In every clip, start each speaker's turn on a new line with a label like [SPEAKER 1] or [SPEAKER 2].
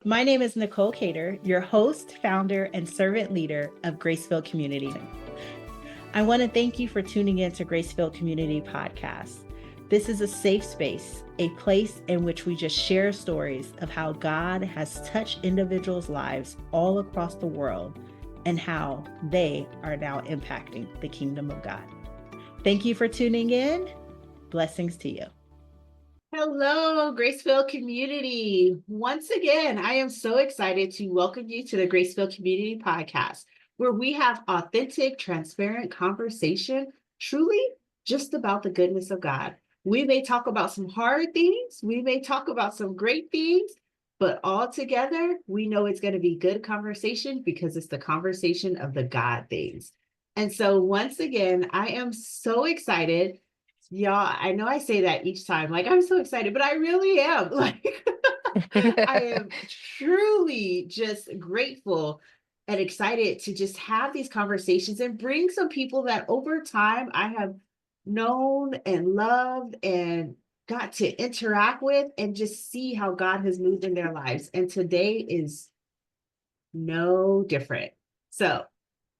[SPEAKER 1] My name is Nicole Cater, your host, founder, and servant leader of Graceville Community. I want to thank you for tuning in to Graceville Community Podcast. This is a safe space, a place in which we just share stories of how God has touched individuals' lives all across the world and how they are now impacting the kingdom of God. Thank you for tuning in. Blessings to you. Hello, Graceville community. Once again, I am so excited to welcome you to the Graceville Community Podcast, where we have authentic, transparent conversation, truly just about the goodness of God. We may talk about some hard things, we may talk about some great things, but all together, we know it's going to be good conversation because it's the conversation of the God things. And so once again, I am so excited. Y'all, I know I say that each time, like I'm so excited, but I really am. Like I am truly just grateful and excited to just have these conversations and bring some people that over time I have known and loved and got to interact with and just see how God has moved in their lives. And today is no different. So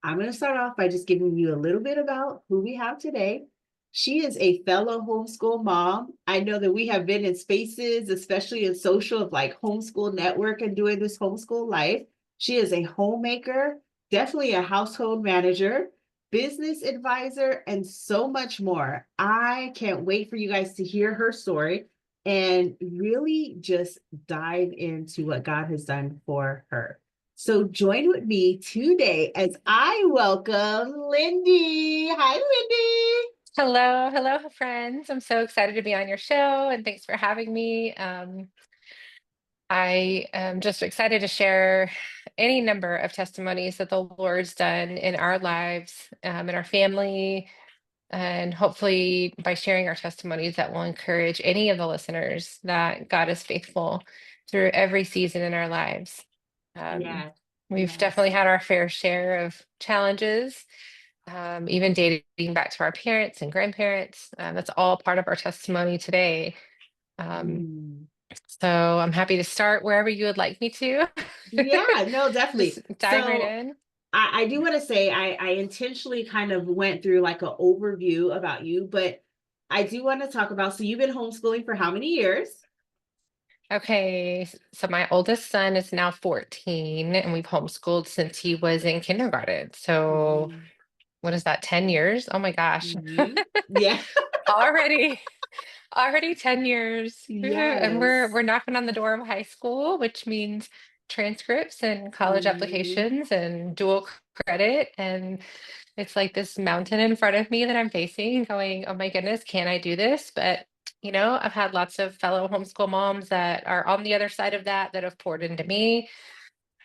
[SPEAKER 1] I'm going to start off by just giving you a little bit about who we have today. She is a fellow homeschool mom. I know that we have been in spaces, especially in social, of like homeschool network and doing this homeschool life. She is a homemaker, definitely a household manager, business advisor, and so much more. I can't wait for you guys to hear her story and really just dive into what God has done for her. So join with me today as I welcome Lindy. Hi, Lindy.
[SPEAKER 2] Hello, friends. I'm so excited to be on your show and thanks for having me. I am just excited to share any number of testimonies that the Lord's done in our lives, in our family, and hopefully by sharing our testimonies that will encourage any of the listeners that God is faithful through every season in our lives. Um,
[SPEAKER 1] Yes,
[SPEAKER 2] we've
[SPEAKER 1] yes.
[SPEAKER 2] definitely had our fair share of challenges, even dating back to our parents and grandparents. That's all part of our testimony today. Um,
[SPEAKER 1] Mm.
[SPEAKER 2] so I'm happy to start wherever you would like me to.
[SPEAKER 1] Yeah, no,
[SPEAKER 2] Just
[SPEAKER 1] definitely.
[SPEAKER 2] dive right
[SPEAKER 1] So
[SPEAKER 2] in.
[SPEAKER 1] I do want to say I intentionally kind of went through like an overview about you, but I do want to talk about, so you've been homeschooling for how many years?
[SPEAKER 2] Okay, so my oldest son is now 14, and we've homeschooled since he was in kindergarten. So
[SPEAKER 1] Mm.
[SPEAKER 2] what is that, 10 years? Oh my gosh.
[SPEAKER 1] Yeah.
[SPEAKER 2] Already, already 10 years. And
[SPEAKER 1] Yes.
[SPEAKER 2] we're knocking on the door of high school, which means transcripts and college
[SPEAKER 1] Mhm.
[SPEAKER 2] applications and dual credit. And it's like this mountain in front of me that I'm facing, going, oh my goodness, can I do this? But I've had lots of fellow homeschool moms that are on the other side of that have poured into me.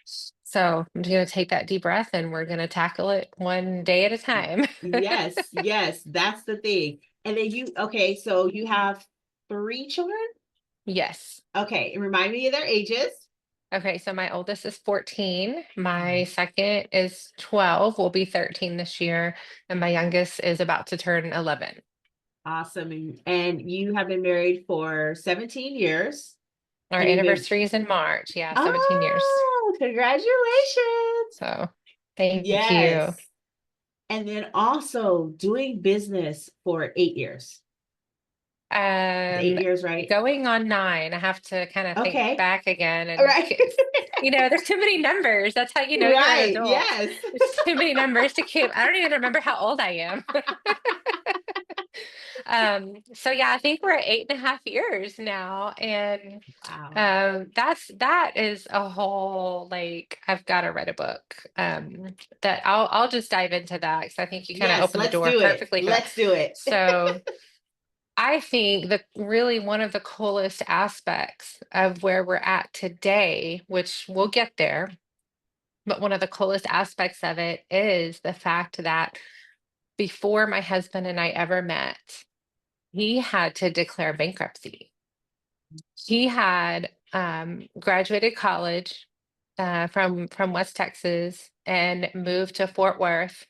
[SPEAKER 2] So I'm just going to take that deep breath and we're going to tackle it one day at a time.
[SPEAKER 1] Yes, yes, that's the thing. And then okay, so you have three children?
[SPEAKER 2] Yes.
[SPEAKER 1] Okay, and remind me of their ages.
[SPEAKER 2] Okay, so my oldest is 14. My second is 12, will be 13 this year, and my youngest is about to turn 11.
[SPEAKER 1] Awesome. And you have been married for 17 years.
[SPEAKER 2] Our
[SPEAKER 1] And you've been,
[SPEAKER 2] anniversary is in March. Yeah, 17 years.
[SPEAKER 1] oh, congratulations.
[SPEAKER 2] So thank you.
[SPEAKER 1] Yes. And then also doing business for 8 years. It's eight
[SPEAKER 2] Um,
[SPEAKER 1] years, right?
[SPEAKER 2] Going on 9. I have to kind of think
[SPEAKER 1] Okay.
[SPEAKER 2] back again
[SPEAKER 1] All
[SPEAKER 2] and
[SPEAKER 1] right.
[SPEAKER 2] there's too many numbers. That's how you know you're an
[SPEAKER 1] Right.
[SPEAKER 2] adult.
[SPEAKER 1] Yes.
[SPEAKER 2] There's too many numbers to keep. I don't even remember how old I am. So yeah, I think we're at 8.5 years now, and
[SPEAKER 1] Wow.
[SPEAKER 2] that is a whole, like, I've got to read a book. That I'll just dive into that because I think you kind of
[SPEAKER 1] Yes,
[SPEAKER 2] opened the
[SPEAKER 1] let's
[SPEAKER 2] door
[SPEAKER 1] do it.
[SPEAKER 2] perfectly for that.
[SPEAKER 1] Let's do it.
[SPEAKER 2] So I think that really one of the coolest aspects of where we're at today, which we'll get there, but one of the coolest aspects of it is the fact that before my husband and I ever met, he had to declare bankruptcy. He had graduated college from West Texas and moved to Fort Worth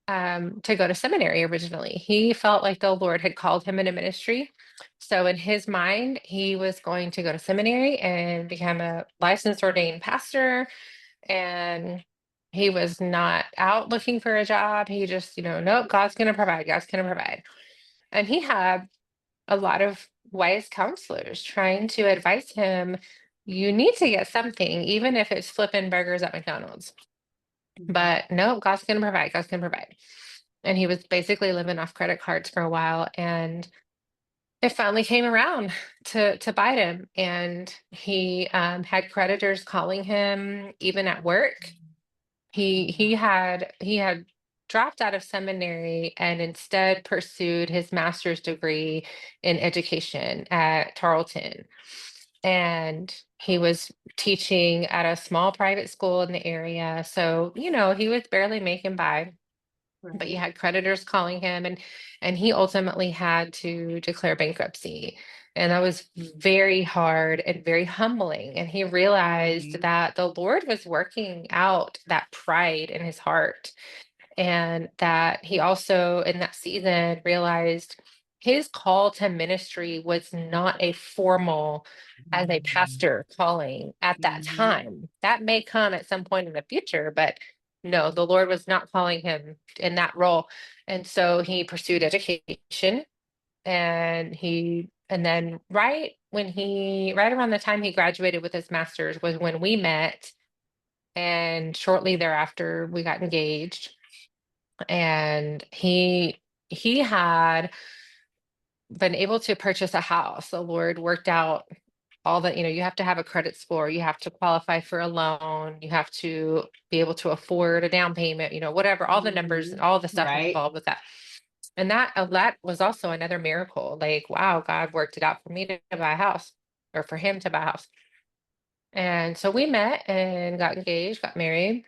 [SPEAKER 2] to go to seminary originally. He felt like the Lord had called him into ministry. So in his mind, he was going to go to seminary and become a licensed ordained pastor. And he was not out looking for a job. He just, nope, God's going to provide. God's going to provide. And he had a lot of wise counselors trying to advise him, you need to get something, even if it's flipping burgers at McDonald's. But no, God's going to provide. God's going to provide. And he was basically living off credit cards for a while, and it finally came around to bite him. And he had creditors calling him even at work. He had dropped out of seminary and instead pursued his master's degree in education at Tarleton. And he was teaching at a small private school in the area. So, he was barely making by, but you
[SPEAKER 1] Right.
[SPEAKER 2] had creditors calling him, and he ultimately had to declare bankruptcy. And that was very hard and very humbling. And he realized
[SPEAKER 1] Mhm.
[SPEAKER 2] that the Lord was working out that pride in his heart, and that he also in that season realized his call to ministry was not a formal as a pastor calling at that
[SPEAKER 1] Mhm.
[SPEAKER 2] time. That may come at some point in the future, but no, the Lord was not calling him in that role. And so he pursued education, and then right around the time he graduated with his master's was when we met, and shortly thereafter we got engaged. And he had been able to purchase a house. The Lord worked out all that, you have to have a credit score, you have to qualify for a loan, you have to be able to afford a down payment, whatever, all the numbers and
[SPEAKER 1] Mhm.
[SPEAKER 2] all the stuff
[SPEAKER 1] Right.
[SPEAKER 2] involved with that. And that was also another miracle. Like, wow, God worked it out for me to buy a house, or for him to buy a house. And so we met and got engaged, got married.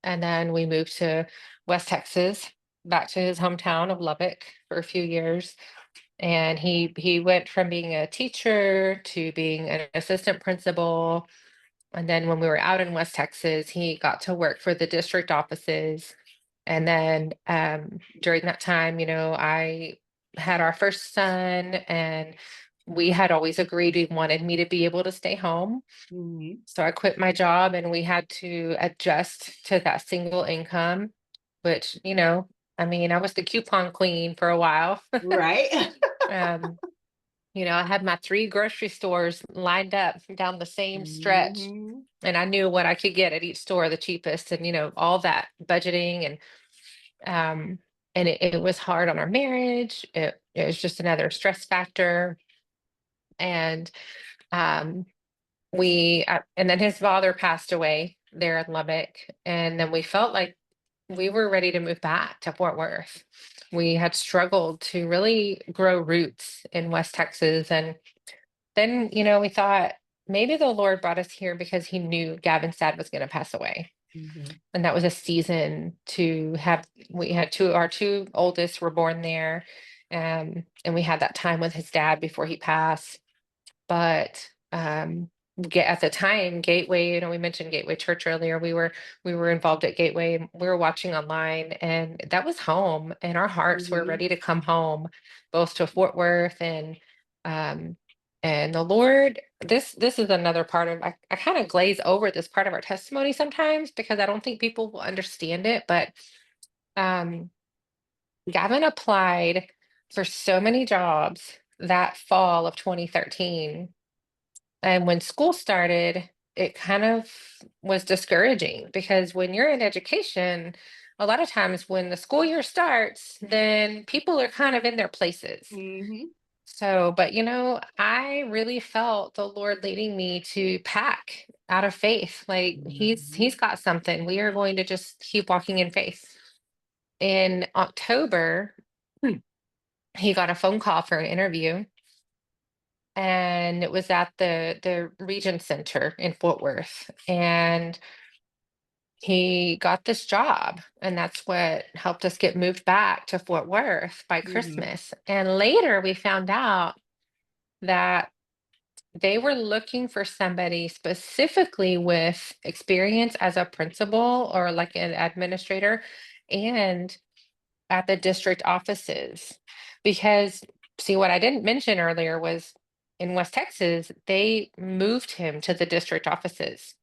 [SPEAKER 2] And then we moved to West Texas, back to his hometown of Lubbock for a few years. And he went from being a teacher to being an assistant principal. And then when we were out in West Texas, he got to work for the district offices. And then during that time, I had our first son, and we had always agreed he wanted me to be able to stay home.
[SPEAKER 1] Mhm.
[SPEAKER 2] So I quit my job, and we had to adjust to that single income, which, I mean, I was the coupon queen for a while.
[SPEAKER 1] Right.
[SPEAKER 2] Um, I had my three grocery stores lined up down the same stretch,
[SPEAKER 1] Mhm.
[SPEAKER 2] and I knew what I could get at each store the cheapest, and, all that budgeting, um, and it was hard on our marriage. It was just another stress factor. And um, and then his father passed away there in Lubbock, and then we felt like we were ready to move back to Fort Worth. We had struggled to really grow roots in West Texas. And then, we thought maybe the Lord brought us here because he knew Gavin's dad was going to pass away.
[SPEAKER 1] Mhm.
[SPEAKER 2] And that was a season to have, we had our two oldest were born there. And we had that time with his dad before he passed. But get at the time, Gateway, we mentioned Gateway Church earlier. We were involved at Gateway, and we were watching online, and that was home, and our hearts were
[SPEAKER 1] Mhm.
[SPEAKER 2] ready to come home, both to Fort Worth. Um and the Lord, this is another part of, I kind of glaze over this part of our testimony sometimes because I don't think people will understand it. But um Gavin applied for so many jobs that fall of 2013, and when school started, it kind of was discouraging because when you're in education, a lot of times when the school year starts, then people are kind of in their places.
[SPEAKER 1] Mhm.
[SPEAKER 2] So, but I really felt the Lord leading me to pack out of faith. Like he's
[SPEAKER 1] Mhm.
[SPEAKER 2] got something. We are going to just keep walking in faith. In October, he got a phone call for an interview, and it was at the Region Center in Fort Worth. And he got this job, and that's what helped us get moved back to Fort Worth by
[SPEAKER 1] Mhm.
[SPEAKER 2] Christmas. And later we found out that they were looking for somebody specifically with experience as a principal or like an administrator and at the district offices. Because, see, what I didn't mention earlier was in West Texas, they moved him to the district offices.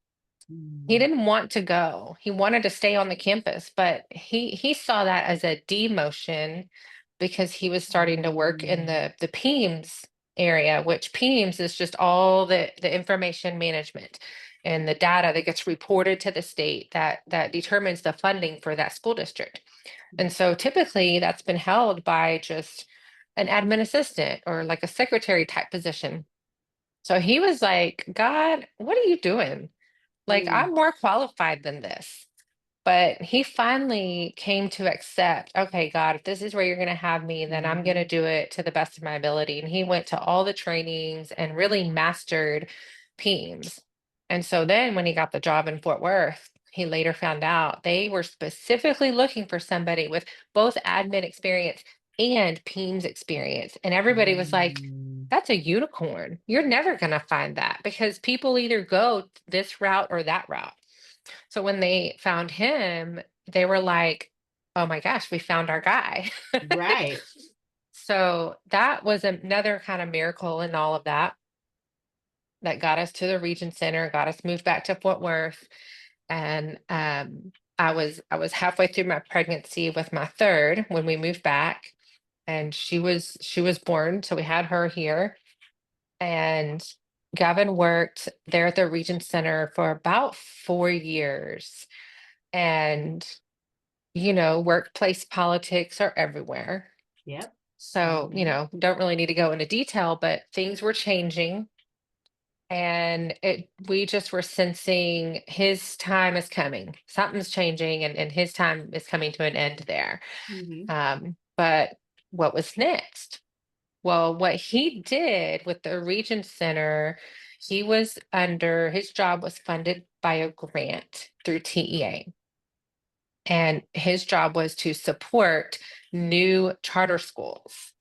[SPEAKER 2] He
[SPEAKER 1] Mm.
[SPEAKER 2] didn't want to go. He wanted to stay on the campus, but he saw that as a demotion because he was starting to work in
[SPEAKER 1] Mm.
[SPEAKER 2] the PEIMS area, which PEIMS is just all the information management and the data that gets reported to the state that determines the funding for that school district. And so typically that's been held by just an admin assistant or like a secretary type position. So he was like, God, what are you doing? Like,
[SPEAKER 1] Mm.
[SPEAKER 2] I'm more qualified than this. But he finally came to accept, okay, God, if this is where you're going to have me, then I'm going to
[SPEAKER 1] Mhm.
[SPEAKER 2] do it to the best of my ability. And he went to all the trainings and really mastered PEIMS. And so then when he got the job in Fort Worth, he later found out they were specifically looking for somebody with both admin experience and PEIMS experience. And everybody was like,
[SPEAKER 1] Mm.
[SPEAKER 2] that's a unicorn. You're never going to find that because people either go this route or that route. So when they found him, they were like, oh my gosh, we found our guy.
[SPEAKER 1] Right.
[SPEAKER 2] So that was another kind of miracle in all of that that got us to the region center, got us moved back to Fort Worth. And I was halfway through my pregnancy with my third when we moved back, and she was born. So we had her here. And Gavin worked there at the region center for about 4 years. And workplace politics are everywhere.
[SPEAKER 1] Yep.
[SPEAKER 2] So,
[SPEAKER 1] Mhm.
[SPEAKER 2] don't really need to go into detail, but things were changing, and we just were sensing his time is coming. Something's changing, and his time is coming to an end there.
[SPEAKER 1] Mhm.
[SPEAKER 2] But what was next? Well, what he did with the Region Center, his job was funded by a grant through TEA. And his job was to support new charter schools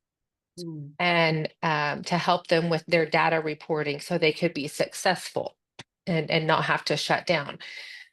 [SPEAKER 1] Mm.
[SPEAKER 2] and to help them with their data reporting so they could be successful and not have to shut down.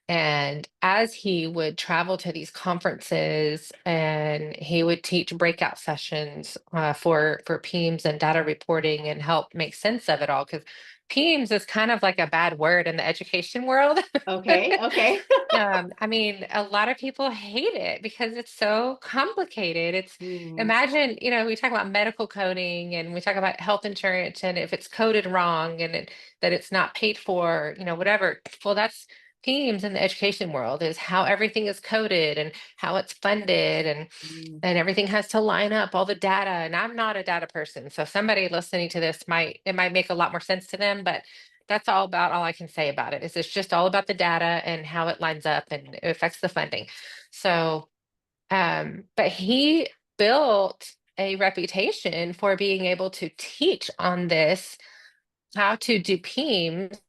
[SPEAKER 2] And as he would travel to these conferences and he would teach breakout sessions for PEIMS and data reporting and help make sense of it all, because PEIMS is kind of like a bad word in the education world.
[SPEAKER 1] Okay. Okay.
[SPEAKER 2] I mean, a lot of people hate it because it's so complicated.
[SPEAKER 1] Mm.
[SPEAKER 2] Imagine, we talk about medical coding and we talk about health insurance, and if it's coded wrong and that it's not paid for, whatever. Well, that's themes in the education world, is how everything is coded and how it's funded, and
[SPEAKER 1] Mm.
[SPEAKER 2] everything has to line up all the data. And I'm not a data person, so somebody listening to this might make a lot more sense to them, but that's all I can say about it is it's just all about the data and how it lines up and it affects the funding. So, but he built a reputation for being able to teach on this, how to do PEIMS,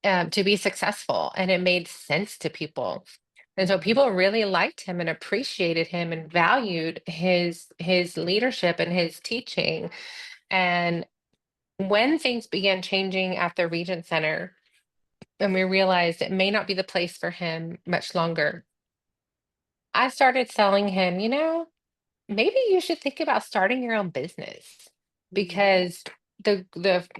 [SPEAKER 2] to be successful, and it made sense to people. And so
[SPEAKER 1] Mhm.
[SPEAKER 2] people really liked him and appreciated him and valued his leadership and his teaching. And when things began changing at the Regent Center, and we realized it may not be the place for him much longer, I started telling him, maybe you should think about starting your own business,
[SPEAKER 1] Mhm.
[SPEAKER 2] because the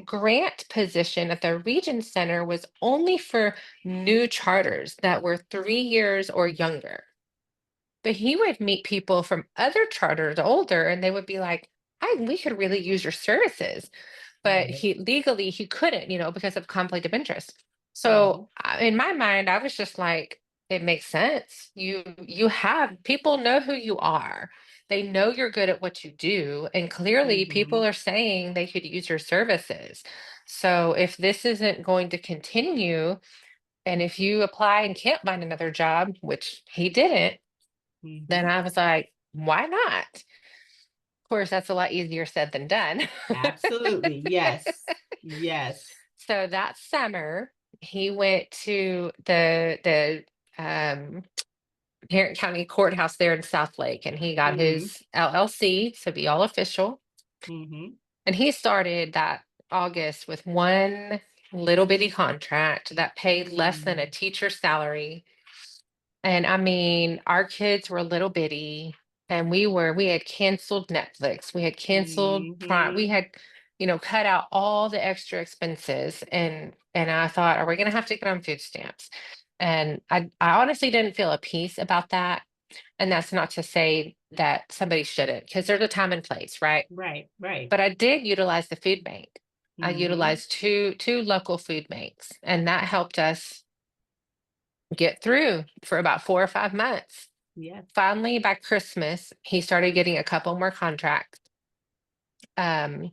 [SPEAKER 2] grant position at the Region Center was only for new charters that were 3 years or younger. But he would meet people from other charters older, and they would be like, we could really use your services. But
[SPEAKER 1] Right.
[SPEAKER 2] he couldn't, because of conflict of interest. So
[SPEAKER 1] Mhm.
[SPEAKER 2] in my mind, I was just like, it makes sense. You have people know who you are. They know you're good at what you do. And clearly people
[SPEAKER 1] Mhm.
[SPEAKER 2] are saying they could use your services. So if this isn't going to continue, and if you apply and can't find another job, which he didn't, then
[SPEAKER 1] Mhm.
[SPEAKER 2] I was like, why not? Of course, that's a lot easier said than done.
[SPEAKER 1] Absolutely. Yes. Yes.
[SPEAKER 2] So that summer, he went to the Tarrant County Courthouse there in South Lake, and he got
[SPEAKER 1] Mhm.
[SPEAKER 2] his LLC, so be all official.
[SPEAKER 1] Mhm.
[SPEAKER 2] And he started that August with one little bitty contract that paid less than a
[SPEAKER 1] Mm.
[SPEAKER 2] teacher's salary. And I mean, our kids were little bitty, and we had canceled Netflix, we had canceled Prime, we
[SPEAKER 1] Mm-hmm.
[SPEAKER 2] had, cut out all the extra expenses, and I thought, are we gonna have to get on food stamps? And I honestly didn't feel a peace about that. And that's not to say that somebody shouldn't, because there's a time and place, right?
[SPEAKER 1] Right, right.
[SPEAKER 2] But I did utilize the food bank. I
[SPEAKER 1] Mm-hmm.
[SPEAKER 2] utilized two local food banks, and that helped us get through for about 4 or 5 months.
[SPEAKER 1] Yes.
[SPEAKER 2] Finally, by Christmas, he started getting a couple more contracts, um,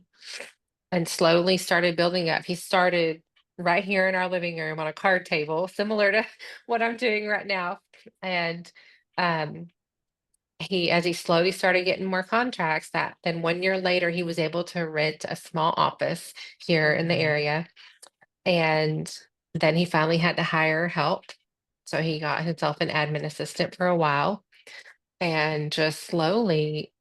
[SPEAKER 2] and slowly started building up. He started right here in our living room on a card table, similar to what I'm doing right now. And um, as he slowly started getting more contracts, that then 1 year later, he was able to rent a small office here in the
[SPEAKER 1] Mm-hmm.
[SPEAKER 2] area. And then he finally had to hire help. So he got himself an admin assistant for a while, and just slowly,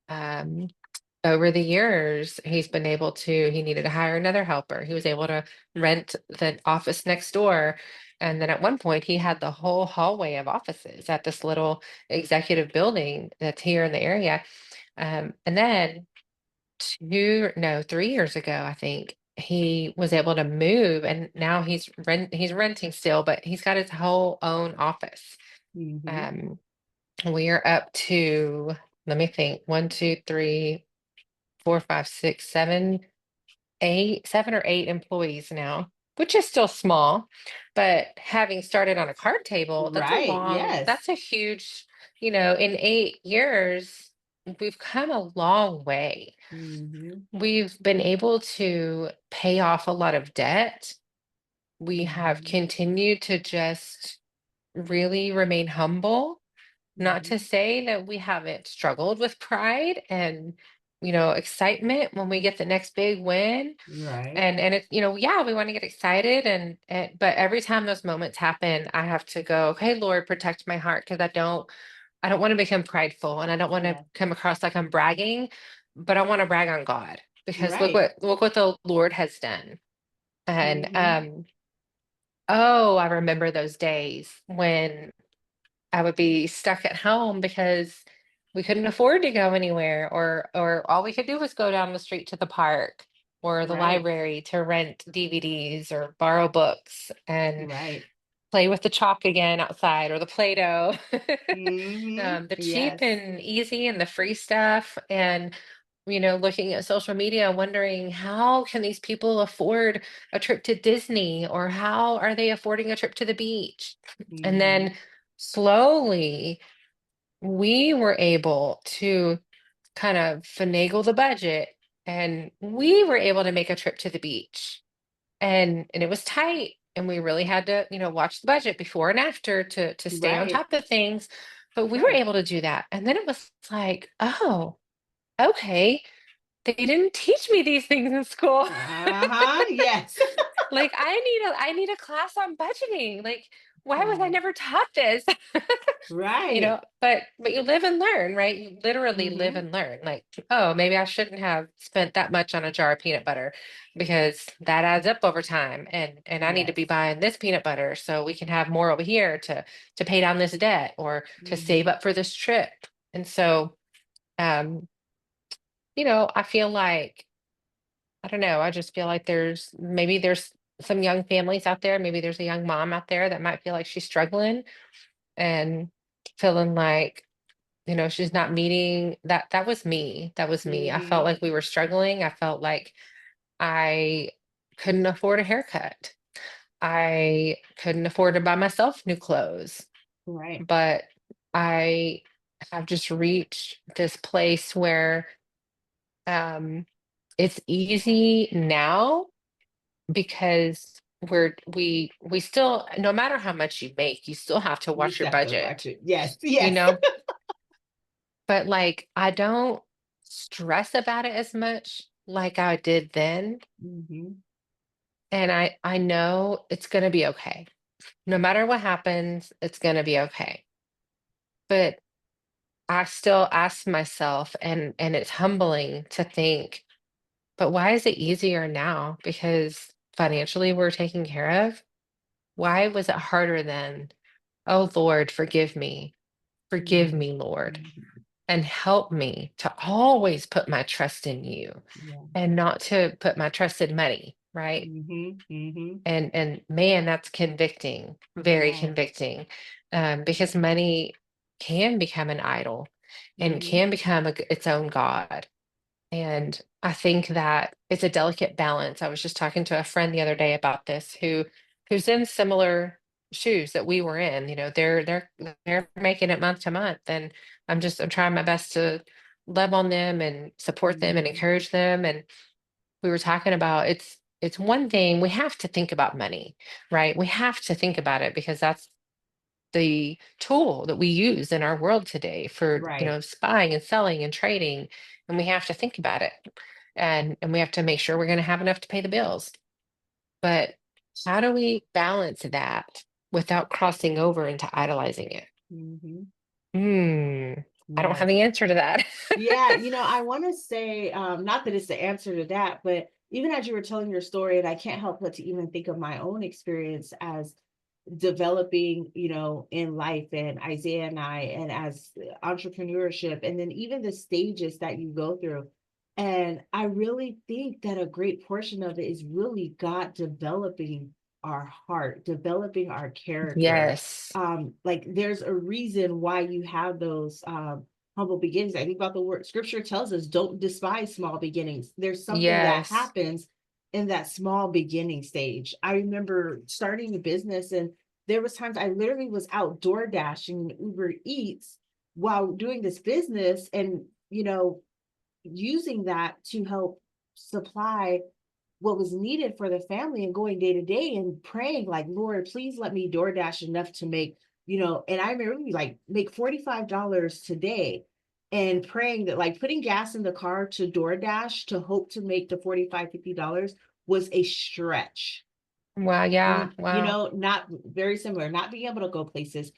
[SPEAKER 2] over the years, he needed to hire another helper. He was able to rent the office next door. And then at one point, he had the whole hallway of offices at this little executive building that's here in the area. And then 3 years ago, I think he was able to move, and now he's renting still, but he's got his whole own office.
[SPEAKER 1] Mm-hmm.
[SPEAKER 2] Um, we are up to, let me think, 7 or 8 employees now, which is still small, but having started on a card table,
[SPEAKER 1] Right. Yes.
[SPEAKER 2] that's a huge, in 8 years, we've come a long way.
[SPEAKER 1] Mm-hmm.
[SPEAKER 2] We've been able to pay off a lot of debt. We have
[SPEAKER 1] Mm-hmm.
[SPEAKER 2] continued to just really remain humble. Not to
[SPEAKER 1] Mm-hmm.
[SPEAKER 2] say that we haven't struggled with pride and, excitement when we get the next big win.
[SPEAKER 1] Right.
[SPEAKER 2] And it, yeah, we want to get excited, but every time those moments happen, I have to go, okay, Lord, protect my heart, because I don't want to become prideful, and I don't want to
[SPEAKER 1] Yes.
[SPEAKER 2] come across like I'm bragging, but I want to brag on God, because
[SPEAKER 1] Right.
[SPEAKER 2] look what the Lord has done. And
[SPEAKER 1] Mm-hmm.
[SPEAKER 2] oh, I remember those days when I would be stuck at home because we couldn't afford to go anywhere, or all we could do was go down the street to the park or the
[SPEAKER 1] Right.
[SPEAKER 2] library to rent DVDs or borrow books and
[SPEAKER 1] Right.
[SPEAKER 2] play with the chalk again outside, or the Play-Doh.
[SPEAKER 1] Mm-hmm.
[SPEAKER 2] The cheap
[SPEAKER 1] Yes.
[SPEAKER 2] and easy and the free stuff. And, looking at social media, wondering, how can these people afford a trip to Disney, or how are they affording a trip to the beach? And
[SPEAKER 1] Mm-hmm.
[SPEAKER 2] then slowly we were able to kind of finagle the budget, and we were able to make a trip to the beach, and it was tight, and we really had to, watch the budget before and after to stay on
[SPEAKER 1] Right.
[SPEAKER 2] top of things, but we were
[SPEAKER 1] Right.
[SPEAKER 2] able to do that. And then it was like, oh, okay, they didn't teach me these things in school.
[SPEAKER 1] Uh-huh. Yes.
[SPEAKER 2] Like, I need a class on budgeting. Like, why was I
[SPEAKER 1] Right.
[SPEAKER 2] never taught this?
[SPEAKER 1] Right.
[SPEAKER 2] But you live and learn, right? You literally live
[SPEAKER 1] Mm-hmm.
[SPEAKER 2] and learn. Like, oh, maybe I shouldn't have spent that much on a jar of peanut butter, because that adds up over time. And I need to
[SPEAKER 1] Yes.
[SPEAKER 2] be buying this peanut butter so we can have more over here to pay down this debt, or to save
[SPEAKER 1] Mm-hmm.
[SPEAKER 2] up for this trip. And so, um, I feel like, I don't know, I just feel like there's some young families out there, maybe there's a young mom out there that might feel like she's struggling and feeling like, she's not meeting that. That was me. That was me. I felt
[SPEAKER 1] Mm-hmm.
[SPEAKER 2] like we were struggling. I felt like I couldn't afford a haircut. I couldn't afford to buy myself new clothes.
[SPEAKER 1] Right.
[SPEAKER 2] But I have just reached this place where, um it's easy now, because we still, no matter how much you make, you still have to
[SPEAKER 1] You
[SPEAKER 2] watch your
[SPEAKER 1] still have to watch
[SPEAKER 2] budget,
[SPEAKER 1] it. Yes.
[SPEAKER 2] you
[SPEAKER 1] Yes.
[SPEAKER 2] know? But, like, I don't stress about it as much like I did then,
[SPEAKER 1] Mm-hmm.
[SPEAKER 2] and I know it's gonna be okay. No matter what happens, it's gonna be okay. But I still ask myself, and it's humbling to think, but why is it easier now? Because financially we're taken care of? Why was it harder then? Oh Lord, forgive
[SPEAKER 1] Mhm.
[SPEAKER 2] me, Lord,
[SPEAKER 1] Mhm.
[SPEAKER 2] and help me to always put my trust in you
[SPEAKER 1] Yeah.
[SPEAKER 2] and not to put my trust in money, right?
[SPEAKER 1] Mhm. Mhm.
[SPEAKER 2] And man, that's convicting, very
[SPEAKER 1] Yeah.
[SPEAKER 2] convicting, because money can become an idol and
[SPEAKER 1] Mhm.
[SPEAKER 2] can become its own god. And I think that it's a delicate balance. I was just talking to a friend the other day about this who's in similar shoes that we were in. You know, they're making it month to month, and I'm trying my best to love on them and support them and
[SPEAKER 1] Mhm.
[SPEAKER 2] encourage them. And we were talking about it's one thing we have to think about money, right? We have to think about it because that's the tool that we use in our world today for,
[SPEAKER 1] Right.
[SPEAKER 2] buying and selling and trading, and we have to think about it, and we have to make sure we're going to have enough to pay the bills. But how do we balance that without crossing over into idolizing it?
[SPEAKER 1] Mhm.
[SPEAKER 2] Hmm. I don't have
[SPEAKER 1] Yes.
[SPEAKER 2] the answer to that.
[SPEAKER 1] Yeah, I want to say, not that it's the answer to that, but even as you were telling your story, and I can't help but to even think of my own experience as developing, in life, and Isaiah and I, and as entrepreneurship, and then even the stages that you go through. And I really think that a great portion of it is really God developing our heart, developing our character.
[SPEAKER 2] Yes.
[SPEAKER 1] Like there's a reason why you have those humble beginnings. I think about the word scripture tells us don't despise small beginnings. There's something that
[SPEAKER 2] Yes.
[SPEAKER 1] happens in that small beginning stage. I remember starting a business, and there was times I literally was outdoor dashing Uber Eats while doing this business, and using that to help supply what was needed for the family, and going day to day and praying like, Lord, please let me DoorDash enough to make, and I remember like make $45 today, and praying that, like, putting gas in the car to DoorDash to hope to make the 45, $50 was a stretch.
[SPEAKER 2] Wow. Yeah. Wow.
[SPEAKER 1] Not very similar, not being able to go places,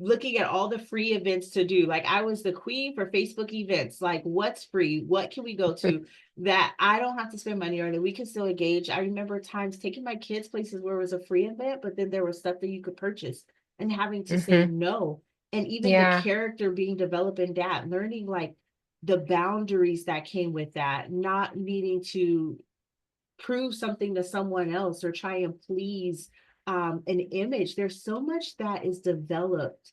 [SPEAKER 1] looking at all the free events to do. Like, I was the queen for Facebook events. Like, what's free? What can we go to that I don't have to spend money on, that we can still engage? I remember times taking my kids places where it was a free event, but then there was stuff that you could purchase, and having to say
[SPEAKER 2] Hmm.
[SPEAKER 1] no. And even the
[SPEAKER 2] Yeah.
[SPEAKER 1] character being developed in that, learning like the boundaries that came with that, not needing to prove something to someone else or try and please an image. There's so much that is developed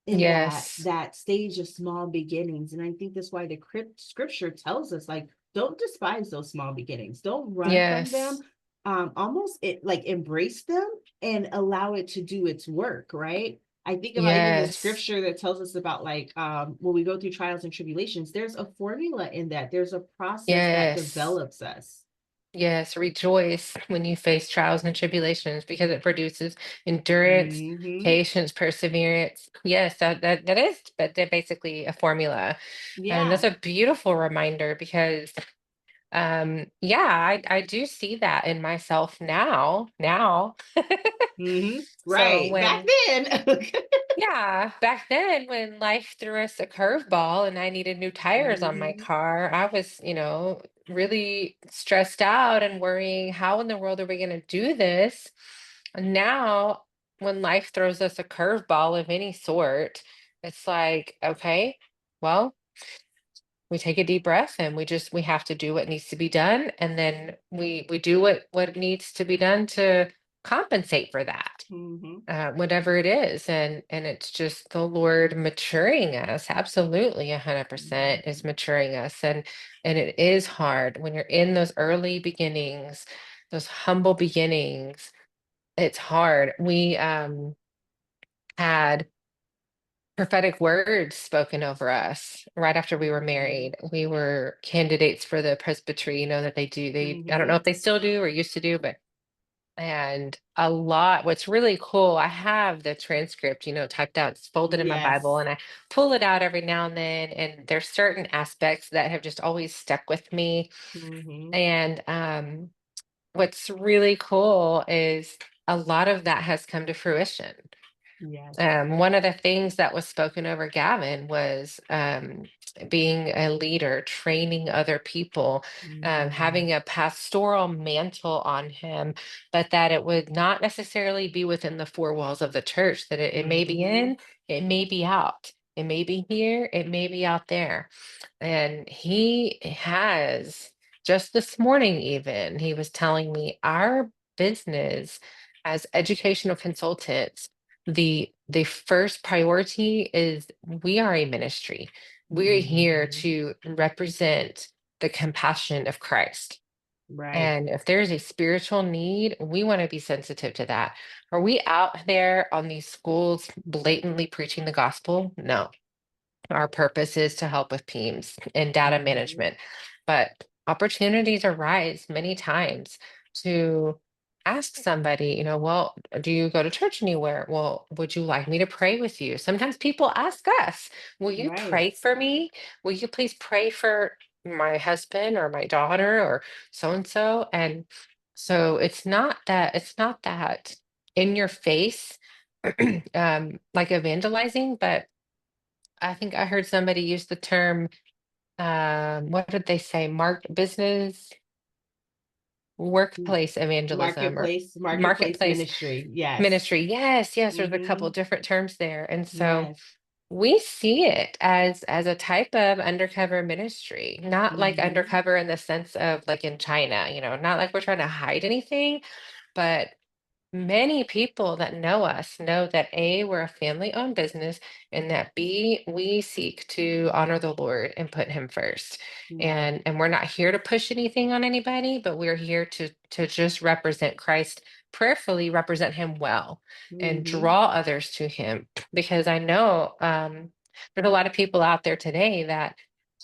[SPEAKER 1] in that
[SPEAKER 2] Yes.
[SPEAKER 1] that stage of small beginnings, and I think that's why the scripture tells us, like, don't despise those small beginnings, don't run from them,
[SPEAKER 2] Yes.
[SPEAKER 1] almost it like embrace them and allow it to do its work, right? I think about even the
[SPEAKER 2] Yes.
[SPEAKER 1] scripture that tells us about, like, when we go through trials and tribulations, there's a formula in that, there's a process that
[SPEAKER 2] Yes.
[SPEAKER 1] develops us.
[SPEAKER 2] Yes, rejoice when you face trials and tribulations because it produces endurance,
[SPEAKER 1] Mm-hmm.
[SPEAKER 2] patience, perseverance. Yes, that is, but they're basically a formula. And that's
[SPEAKER 1] Yeah.
[SPEAKER 2] a beautiful reminder because yeah, I do see that in myself now.
[SPEAKER 1] Mm-hmm.
[SPEAKER 2] So
[SPEAKER 1] Right. Back
[SPEAKER 2] when
[SPEAKER 1] then.
[SPEAKER 2] Yeah, back then when life threw us a curveball and I needed new tires on my
[SPEAKER 1] Mm-hmm.
[SPEAKER 2] car, I was, really stressed out and worrying, how in the world are we going to do this? And now, when life throws us a curveball of any sort, it's like, okay, well, we take a deep breath and we have to do what needs to be done, and then we do what needs to be done to compensate for that,
[SPEAKER 1] Mm-hmm.
[SPEAKER 2] whatever it is. And it's just the Lord maturing us. Absolutely, 100% is maturing us. And it is hard when you're in those early beginnings, those humble beginnings. It's hard. We had prophetic words spoken over us right after we were married. We were candidates for the presbytery, that they do. I don't know
[SPEAKER 1] Mm-hmm.
[SPEAKER 2] if they still do or used to do, but and a lot, what's really cool, I have the transcript, typed out, it's folded in my Bible,
[SPEAKER 1] Yes.
[SPEAKER 2] and I pull it out every now and then. And there's certain aspects that have just always stuck with me.
[SPEAKER 1] Mm-hmm.
[SPEAKER 2] And what's really cool is a lot of that has come to fruition.
[SPEAKER 1] Yes.
[SPEAKER 2] One of the things that was spoken over Gavin was being a leader, training other people, having a pastoral mantle on him, but that it would not necessarily be within the four walls of the church, that it may be in, it may be out, it may be here, it may be out there. And he has, just this morning, even, he was telling me our business as educational consultants, the first priority is we are a ministry. We're here to represent the compassion of Christ.
[SPEAKER 1] Right.
[SPEAKER 2] And if there's a spiritual need, we want to be sensitive to that. Are we out there on these schools blatantly preaching the gospel? No. Our purpose is to help with PEIMS and data management, but opportunities arise many times to ask somebody, well, do you go to church anywhere? Well, would you like me to pray with you? Sometimes people ask us, will you
[SPEAKER 1] Right.
[SPEAKER 2] pray for me? Will you please pray for my husband or my daughter or so and so? And so it's not that in your face, like evangelizing, but I think I heard somebody use the term, what did they say? Business,
[SPEAKER 1] M-
[SPEAKER 2] workplace evangelism or
[SPEAKER 1] marketplace
[SPEAKER 2] marketplace
[SPEAKER 1] ministry. Yes.
[SPEAKER 2] ministry. Yes, yes, there's a couple
[SPEAKER 1] Hmm.
[SPEAKER 2] different terms there. And so
[SPEAKER 1] Yes.
[SPEAKER 2] we see it as a type of undercover ministry, not like
[SPEAKER 1] Hmm.
[SPEAKER 2] undercover in the sense of like in China, not like we're trying to hide anything, but many people that know us know that A, we're a family-owned business, and that B, we seek to honor the Lord and put him first.
[SPEAKER 1] Right.
[SPEAKER 2] And we're not here to push anything on anybody, but we're here to just represent Christ, prayerfully represent him well, and
[SPEAKER 1] Hmm.
[SPEAKER 2] draw others to him. Because I know there's a lot of people out there today that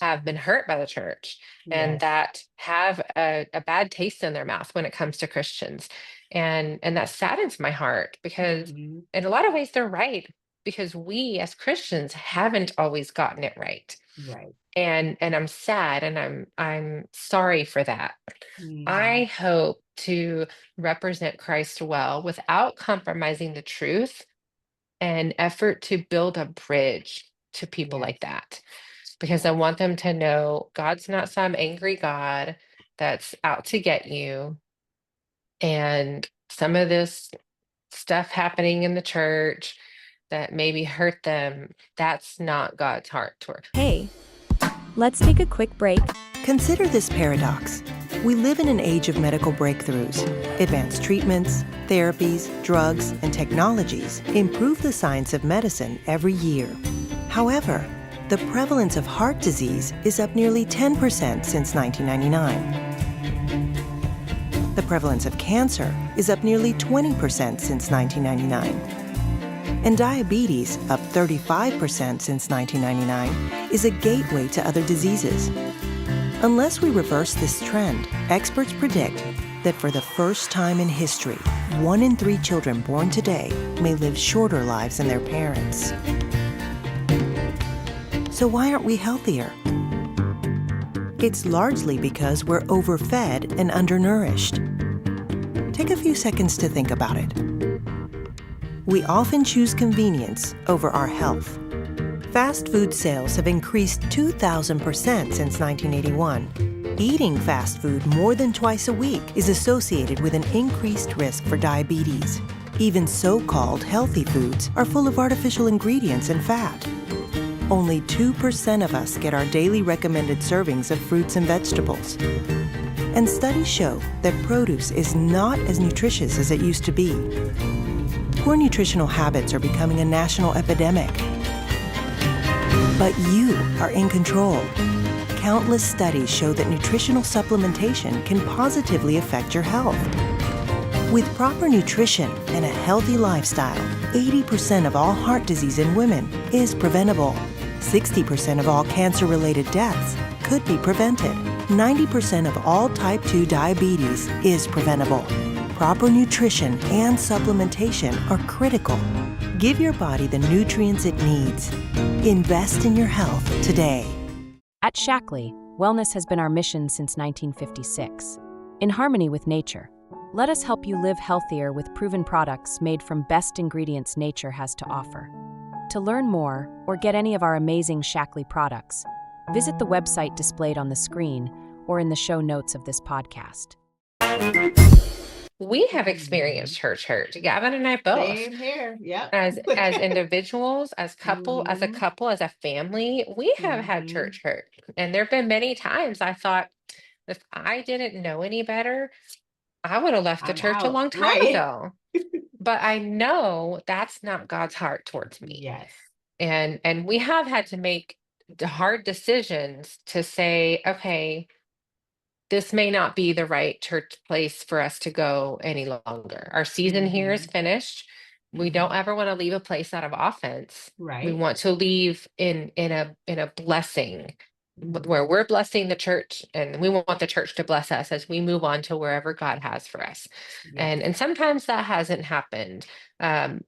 [SPEAKER 2] have been hurt by the church and
[SPEAKER 1] Yes.
[SPEAKER 2] that have a bad taste in their mouth when it comes to Christians, and that saddens my heart because
[SPEAKER 1] Hmm.
[SPEAKER 2] in a lot of ways they're right, because we as Christians haven't always gotten it right.
[SPEAKER 1] Right.
[SPEAKER 2] And I'm sad and I'm sorry for that. I
[SPEAKER 1] Hmm.
[SPEAKER 2] hope to represent Christ well without compromising the truth and effort to build a bridge to people like
[SPEAKER 1] Yes.
[SPEAKER 2] that, because I
[SPEAKER 1] Yes.
[SPEAKER 2] want them to know God's not some angry God that's out to get you. And some of this stuff happening in the church that maybe hurt them, that's not God's heart toward.
[SPEAKER 3] Hey, let's take a quick break.
[SPEAKER 4] Consider this paradox. We live in an age of medical breakthroughs. Advanced treatments, therapies, drugs, and technologies improve the science of medicine every year. However, the prevalence of heart disease is up nearly 10% since 1999. The prevalence of cancer is up nearly 20% since 1999. And diabetes, up 35% since 1999, is a gateway to other diseases. Unless we reverse this trend, experts predict that for the first time in history, 1 in 3 children born today may live shorter lives than their parents. So why aren't we healthier? It's largely because we're overfed and undernourished. Take a few seconds to think about it. We often choose convenience over our health. Fast food sales have increased 2,000% since 1981. Eating fast food more than twice a week is associated with an increased risk for diabetes. Even so-called healthy foods are full of artificial ingredients and fat. Only 2% of us get our daily recommended servings of fruits and vegetables. And studies show that produce is not as nutritious as it used to be. Poor nutritional habits are becoming a national epidemic. But you are in control. Countless studies show that nutritional supplementation can positively affect your health. With proper nutrition and a healthy lifestyle, 80% of all heart disease in women is preventable. 60% of all cancer-related deaths could be prevented. 90% of all type 2 diabetes is preventable. Proper nutrition and supplementation are critical. Give your body the nutrients it needs. Invest in your health today.
[SPEAKER 3] At Shackley, wellness has been our mission since 1956. In harmony with nature, let us help you live healthier with proven products made from best ingredients nature has to offer. To learn more or get any of our amazing Shackley products, Visit the website displayed on the screen or in the show notes of this podcast.
[SPEAKER 2] We have experienced church hurt, Gavin and I both.
[SPEAKER 1] Same here. Yep.
[SPEAKER 2] As individuals, as a
[SPEAKER 1] Mhm.
[SPEAKER 2] couple, as a family, we have had
[SPEAKER 1] Mhm.
[SPEAKER 2] church hurt. And there have been many times I thought, if I didn't know any better, I would have left the
[SPEAKER 1] I'm
[SPEAKER 2] church a
[SPEAKER 1] out.
[SPEAKER 2] long time
[SPEAKER 1] Right.
[SPEAKER 2] ago. But I know that's not God's heart towards me.
[SPEAKER 1] Yes.
[SPEAKER 2] And we have had to make the hard decisions to say, okay, this may not be the right church place for us to go any longer. Our season here is
[SPEAKER 1] Mhm.
[SPEAKER 2] finished. We don't ever want to leave a place out of offense. We
[SPEAKER 1] Right.
[SPEAKER 2] want to leave in a blessing where
[SPEAKER 1] Mhm.
[SPEAKER 2] we're blessing the church, and we want the church to bless us as we move on to wherever God has for us.
[SPEAKER 1] Yes.
[SPEAKER 2] And sometimes that hasn't happened.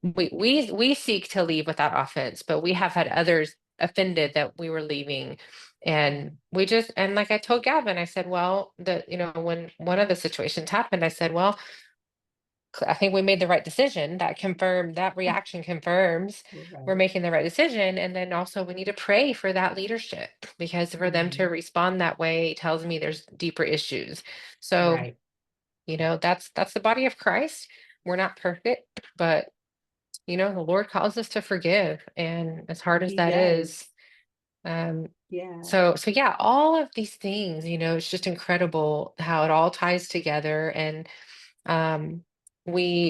[SPEAKER 2] We seek to leave without offense, but we have had others offended that we were leaving. And we just, and like I told Gavin, I said, well, when one of the situations happened, I said, well, I think we made the right decision. That reaction confirms we're
[SPEAKER 1] Right.
[SPEAKER 2] making the right decision. And then also we need to pray for that leadership, because for them to
[SPEAKER 1] Mhm.
[SPEAKER 2] respond that way tells me there's deeper issues. So,
[SPEAKER 1] Right.
[SPEAKER 2] that's the body of Christ. We're not perfect, but the Lord calls us to forgive. And as hard as
[SPEAKER 1] He
[SPEAKER 2] that is,
[SPEAKER 1] does.
[SPEAKER 2] um,
[SPEAKER 1] Yeah.
[SPEAKER 2] so yeah, all of these things, it's just incredible how it all ties together. And um, when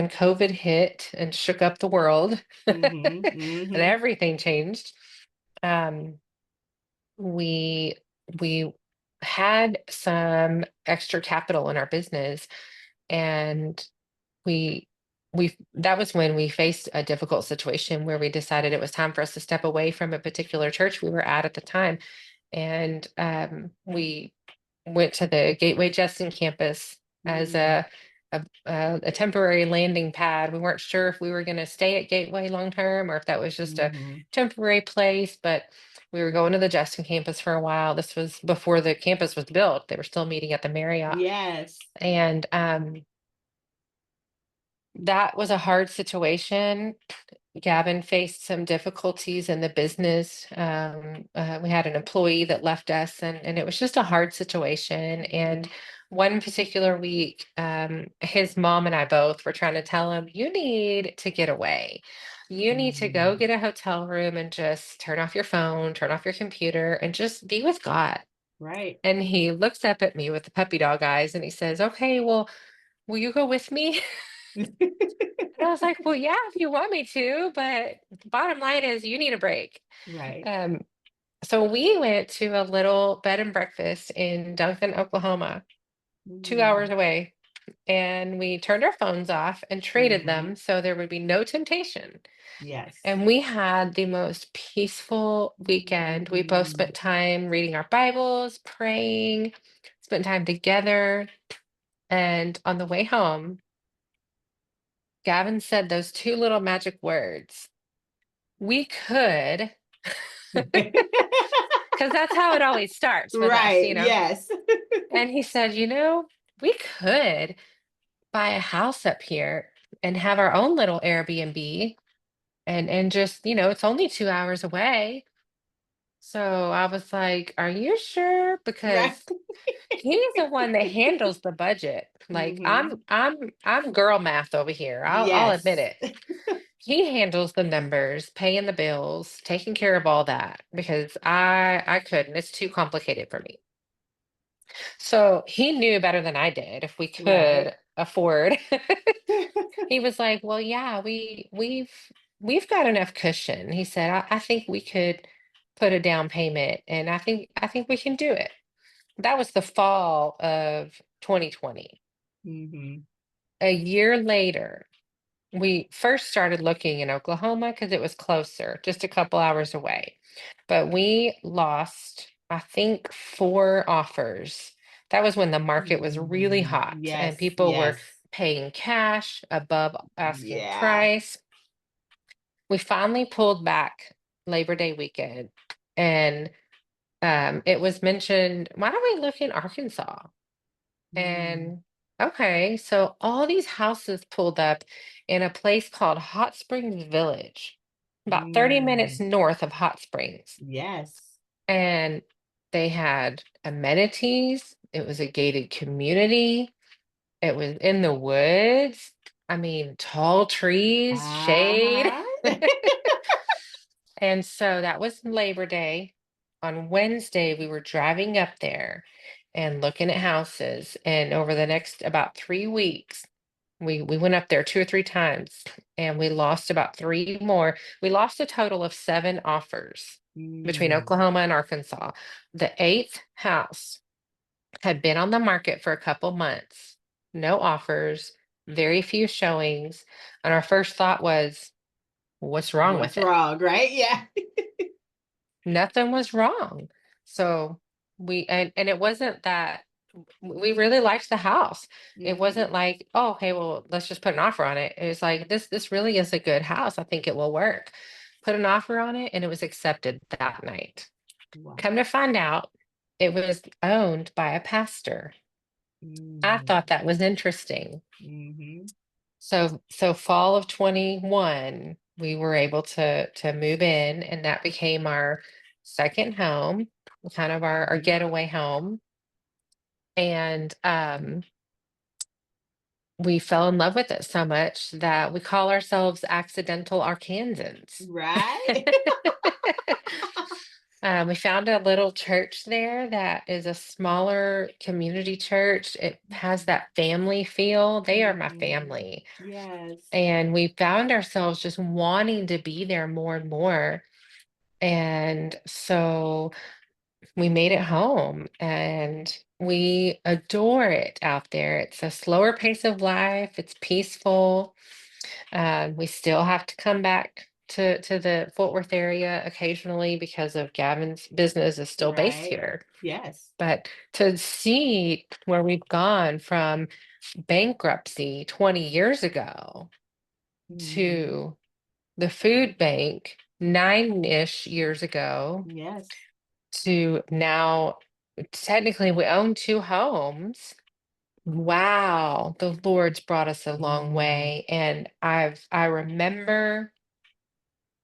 [SPEAKER 2] COVID hit and shook up the world
[SPEAKER 1] Mhm.
[SPEAKER 2] and
[SPEAKER 1] Mhm.
[SPEAKER 2] everything changed, um, we we had some extra capital in our business, and we that was when we faced a difficult situation where we decided it was time for us to step away from a particular church we were at the time. And we went to the Gateway Justin campus as
[SPEAKER 1] Mm.
[SPEAKER 2] a temporary landing pad. We weren't sure if we were going to stay at Gateway long term or if that was just a
[SPEAKER 1] Mhm.
[SPEAKER 2] temporary place, but we were going to the Justin campus for a while. This was before the campus was built. They were still meeting at the Marriott.
[SPEAKER 1] Yes.
[SPEAKER 2] And that was a hard situation. Gavin faced some difficulties in the business. We had an employee that left us, and it was just a hard situation. And
[SPEAKER 1] Mhm.
[SPEAKER 2] one particular week, his mom and I both were trying to tell him, you need to get away. You need to go
[SPEAKER 1] Mhm.
[SPEAKER 2] get a hotel room and just turn off your phone, turn off your computer, and just be with God.
[SPEAKER 1] Right.
[SPEAKER 2] And he looks up at me with the puppy dog eyes and he says, okay, well, will you go with me? And I was like, well, yeah, if you want me to, but the bottom line is you need a break.
[SPEAKER 1] Right.
[SPEAKER 2] Um, so we went to a little bed and breakfast in Duncan, Oklahoma, 2 hours
[SPEAKER 1] Mm.
[SPEAKER 2] away, and we turned our phones off and traded
[SPEAKER 1] Mhm.
[SPEAKER 2] them so there would be no temptation.
[SPEAKER 1] Yes.
[SPEAKER 2] And we had the most peaceful weekend. We both
[SPEAKER 1] Mm.
[SPEAKER 2] spent time reading our Bibles, praying, spent time together. And on the way home, Gavin said those two little magic words. We could, because that's how it always starts with us,
[SPEAKER 1] Right. Yes.
[SPEAKER 2] And he said, we could buy a house up here and have our own little Airbnb, and just, it's only 2 hours away. So I was like, are you sure?
[SPEAKER 1] Right.
[SPEAKER 2] Because he's the one that handles the budget. Like
[SPEAKER 1] Mhm.
[SPEAKER 2] I'm girl math over here. I'll admit
[SPEAKER 1] Yes.
[SPEAKER 2] it. He handles the numbers, paying the bills, taking care of all that, because I couldn't. It's too complicated for me. So he knew better than I did if we
[SPEAKER 1] Right.
[SPEAKER 2] could afford. He was like, "Well, yeah, we've got enough cushion." He said, I think we could put a down payment, and I think we can do it." That was the fall of 2020.
[SPEAKER 1] Mhm.
[SPEAKER 2] A year later, we first started looking in Oklahoma because it was closer, just a couple hours away. But we lost, I think, 4 offers. That was when the market was really
[SPEAKER 1] Mm.
[SPEAKER 2] hot and
[SPEAKER 1] Yes.
[SPEAKER 2] people were
[SPEAKER 1] Yes.
[SPEAKER 2] paying cash above asking
[SPEAKER 1] Yeah.
[SPEAKER 2] price. We finally pulled back Labor Day weekend, and it was mentioned, why don't we look in Arkansas?
[SPEAKER 1] Mm.
[SPEAKER 2] And okay, so all these houses pulled up in a place called Hot Springs Village, about 30 minutes
[SPEAKER 1] Mm.
[SPEAKER 2] north of Hot Springs.
[SPEAKER 1] Yes.
[SPEAKER 2] And they had amenities. It was a gated community. It was in the woods. I mean, tall trees, shade.
[SPEAKER 1] Uh-huh.
[SPEAKER 2] And so that was Labor Day. On Wednesday, we were driving up there and looking at houses. And over the next about 3 weeks, we went up there 2 or 3 times and we lost about three more. We lost a total of 7 offers between
[SPEAKER 1] Mm.
[SPEAKER 2] Oklahoma and Arkansas. The eighth house had been on the market for a couple months, no offers, very few showings. And our first thought was, what's wrong
[SPEAKER 1] What's
[SPEAKER 2] with it?
[SPEAKER 1] wrong, right? Yeah.
[SPEAKER 2] Nothing was wrong. So and it wasn't that we really liked the house. It
[SPEAKER 1] Mhm.
[SPEAKER 2] wasn't like, oh, okay, well, let's just put an offer on it. It was like, this really is a good house. I think it will work. Put an offer on it, and it was accepted that night.
[SPEAKER 1] Wow.
[SPEAKER 2] Come to find out, it was owned by a pastor. I
[SPEAKER 1] Mhm.
[SPEAKER 2] thought that was interesting.
[SPEAKER 1] Mhm.
[SPEAKER 2] So fall of 21, we were able to move in, and that became our second home, kind of our getaway home. And we fell in love with it so much that we call ourselves accidental Arkansans.
[SPEAKER 1] Right?
[SPEAKER 2] We found a little church there that is a smaller community church. It has that family feel. They are my
[SPEAKER 1] Mhm.
[SPEAKER 2] family.
[SPEAKER 1] Yes.
[SPEAKER 2] And we found ourselves just wanting to be there more and more. And so we made it home and we adore it out there. It's a slower pace of life, it's peaceful. We still have to come back to the Fort Worth area occasionally because of Gavin's business is still based
[SPEAKER 1] Right.
[SPEAKER 2] here.
[SPEAKER 1] Yes.
[SPEAKER 2] But to see where we've gone from bankruptcy 20 years ago
[SPEAKER 1] Mhm.
[SPEAKER 2] to the food bank 9-ish years ago
[SPEAKER 1] Yes.
[SPEAKER 2] to now, technically, we own 2 homes. Wow, the Lord's brought us a long
[SPEAKER 1] Mm.
[SPEAKER 2] way. And I remember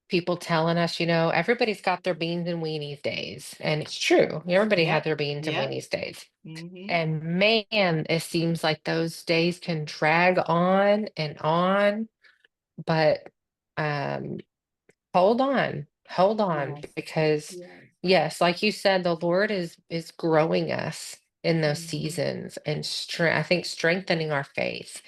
[SPEAKER 2] people telling us, everybody's got their beans and weenies days. And it's true. Everybody had
[SPEAKER 1] Yep.
[SPEAKER 2] their beans and
[SPEAKER 1] Yep.
[SPEAKER 2] weenies days.
[SPEAKER 1] Mhm.
[SPEAKER 2] And man, it seems like those days can drag on. But um hold on,
[SPEAKER 1] Yes.
[SPEAKER 2] because
[SPEAKER 1] Yes.
[SPEAKER 2] yes, like you said, the Lord is growing us in those
[SPEAKER 1] Mhm.
[SPEAKER 2] seasons and I think strengthening our faith.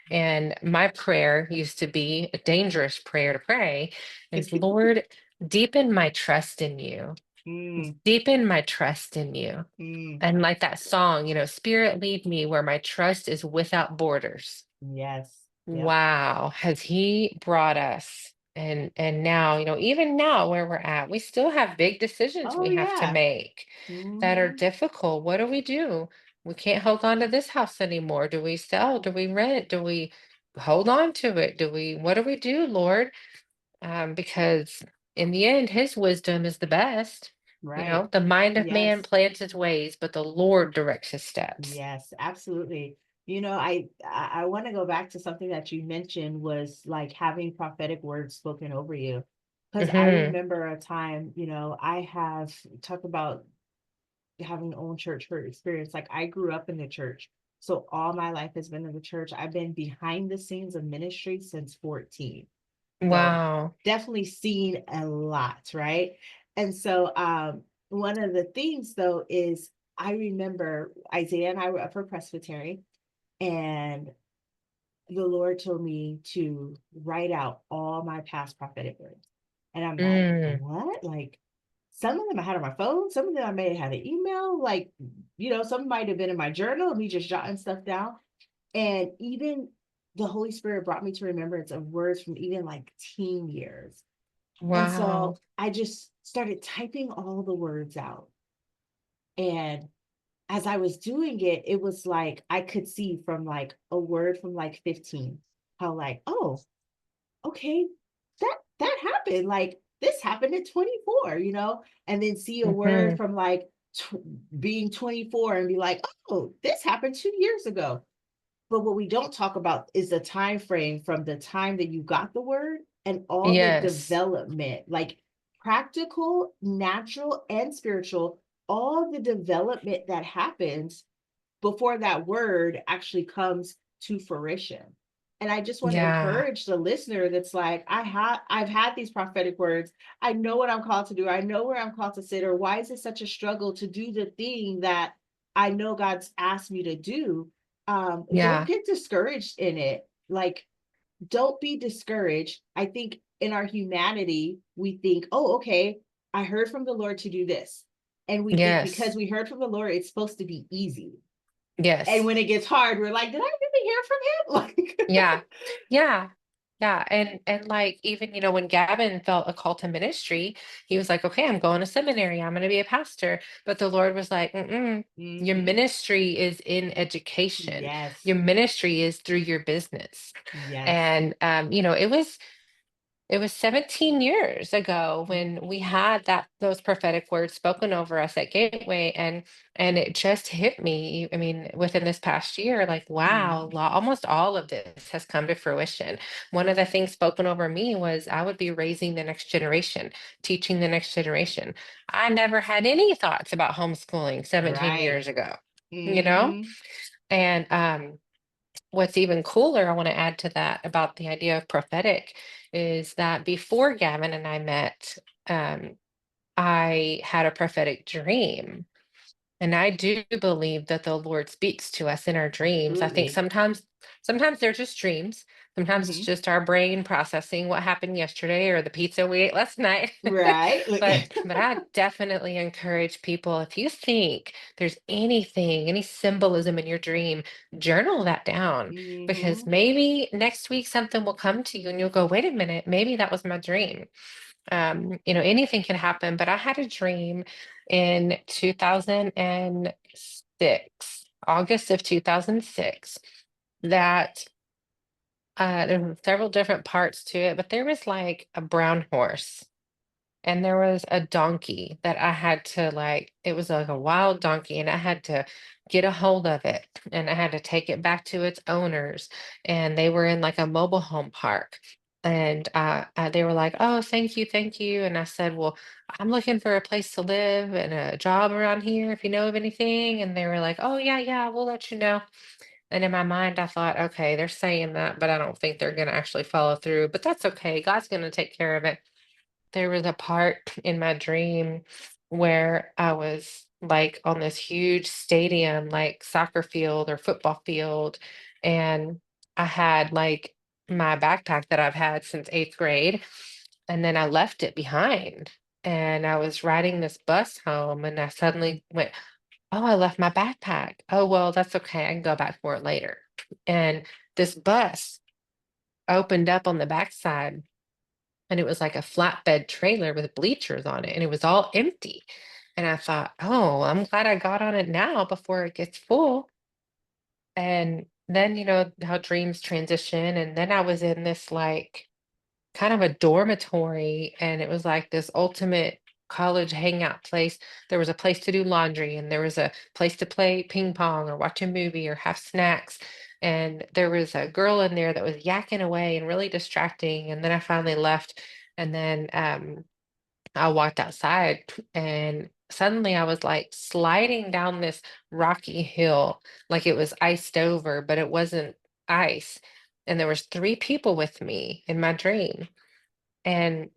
[SPEAKER 2] And my prayer used to be a dangerous prayer to pray is, Lord, deepen my trust in you,
[SPEAKER 1] Mm.
[SPEAKER 2] deepen my trust in you.
[SPEAKER 1] Mm.
[SPEAKER 2] And like that song, Spirit, lead me where my trust is without borders.
[SPEAKER 1] Yes. Yep.
[SPEAKER 2] Wow, has he brought us? And now, even now where we're at, we still have big decisions
[SPEAKER 1] Oh
[SPEAKER 2] we have to
[SPEAKER 1] yeah.
[SPEAKER 2] make that are
[SPEAKER 1] Mhm.
[SPEAKER 2] difficult. What do we do? We can't hold on to this house anymore. Do we sell? Do we rent? Do we hold on to it? What do we do, Lord? Because in the end, his wisdom is the best.
[SPEAKER 1] Right.
[SPEAKER 2] The mind of man
[SPEAKER 1] Yes.
[SPEAKER 2] plans his ways, but the Lord directs his steps.
[SPEAKER 1] Yes, absolutely. I want to go back to something that you mentioned was like having prophetic words spoken over you. Because I
[SPEAKER 2] Hmm.
[SPEAKER 1] remember a time, I have talked about having own church hurt experience. Like I grew up in the church. So all my life has been in the church. I've been behind the scenes of ministry since 14. So
[SPEAKER 2] Wow.
[SPEAKER 1] definitely seen a lot, right? And so one of the things though is I remember Isaiah and I were up for Presbytery, and the Lord told me to write out all my past prophetic words. And I'm like,
[SPEAKER 2] Mm.
[SPEAKER 1] what? Like some of them I had on my phone, some of them I may have had an email, like, some might have been in my journal, me just jotting stuff down. And even the Holy Spirit brought me to remembrance of words from even like teen years. And
[SPEAKER 2] Wow.
[SPEAKER 1] so I just started typing all the words out. And as I was doing it, it was like I could see from like a word from like 15, how like, oh, okay, that happened. Like this happened at 24, and then see a word
[SPEAKER 2] Mhm.
[SPEAKER 1] from like being 24 and be like, oh, this happened 2 years ago. But what we don't talk about is the time frame from the time that you got the word and all the
[SPEAKER 2] Yes.
[SPEAKER 1] development, like practical, natural, and spiritual, all the development that happens before that word actually comes to fruition. And I just want to
[SPEAKER 2] Yeah.
[SPEAKER 1] encourage the listener that's like, I've had these prophetic words. I know what I'm called to do. I know where I'm called to sit, or why is it such a struggle to do the thing that I know God's asked me to do? Don't
[SPEAKER 2] Yeah.
[SPEAKER 1] get discouraged in it. Like, don't be discouraged. I think in our humanity, we think, oh, okay, I heard from the Lord to do this. And we think because
[SPEAKER 2] Yes.
[SPEAKER 1] we heard from the Lord, it's supposed to be easy. And
[SPEAKER 2] Yes.
[SPEAKER 1] when it gets hard, we're like, did I really hear from him?
[SPEAKER 2] Yeah. Yeah. Yeah. And like even, when Gavin felt a call to ministry, he was like, okay, I'm going to seminary. I'm going to be a pastor. But the Lord was like, mm-mm, your
[SPEAKER 1] Mhm.
[SPEAKER 2] ministry is in education.
[SPEAKER 1] Yes.
[SPEAKER 2] Your ministry is through your business.
[SPEAKER 1] Yes.
[SPEAKER 2] And it was 17 years ago when we had those prophetic words spoken over us at Gateway, and it just hit me. I mean, within this past year, like, wow,
[SPEAKER 1] Mhm.
[SPEAKER 2] almost all of this has come to fruition. One of the things spoken over me was I would be raising the next generation, teaching the next generation. I never had any thoughts about homeschooling 17
[SPEAKER 1] Right.
[SPEAKER 2] years ago, you know?
[SPEAKER 1] Mhm.
[SPEAKER 2] And what's even cooler, I want to add to that about the idea of prophetic, is that before Gavin and I met, um, I had a prophetic dream. And I do believe that the Lord speaks to us in our dreams. I think
[SPEAKER 1] Absolutely.
[SPEAKER 2] sometimes they're just dreams. Sometimes it's
[SPEAKER 1] Mhm.
[SPEAKER 2] just our brain processing what happened yesterday or the pizza we ate last night.
[SPEAKER 1] Right.
[SPEAKER 2] But I definitely encourage people, if you think there's anything, any symbolism in your dream, journal that down, because
[SPEAKER 1] Mhm.
[SPEAKER 2] maybe next week something will come to you and you'll go, wait a minute, maybe that was my dream. Anything can happen, but I had a dream in 2006, August of 2006, that there were several different parts to it, but there was like a brown horse and there was a donkey that I had to it was like a wild donkey, and I had to get a hold of it and I had to take it back to its owners. And they were in like a mobile home park. And they were like, oh, thank you, thank you. And I said, well, I'm looking for a place to live and a job around here if you know of anything. And they were like, oh, yeah, yeah, we'll let you know. And in my mind, I thought, okay, they're saying that, but I don't think they're going to actually follow through. But that's okay. God's going to take care of it. There was a part in my dream where I was like on this huge stadium, like soccer field or football field, and I had like my backpack that I've had since eighth grade, and then I left it behind. And I was riding this bus home, and I suddenly went, oh, I left my backpack. Oh, well, that's okay. I can go back for it later. And this bus opened up on the backside, and it was like a flatbed trailer with bleachers on it, and it was all empty. And I thought, oh, I'm glad I got on it now before it gets full. And then, how dreams transition. And then I was in this like kind of a dormitory, and it was like this ultimate college hangout place. There was a place to do laundry, and there was a place to play ping pong or watch a movie or have snacks. And there was a girl in there that was yakking away and really distracting. And then I finally left. And then I walked outside, and suddenly I was like sliding down this rocky hill like it was iced over, but it wasn't ice. And there was three people with me in my dream. And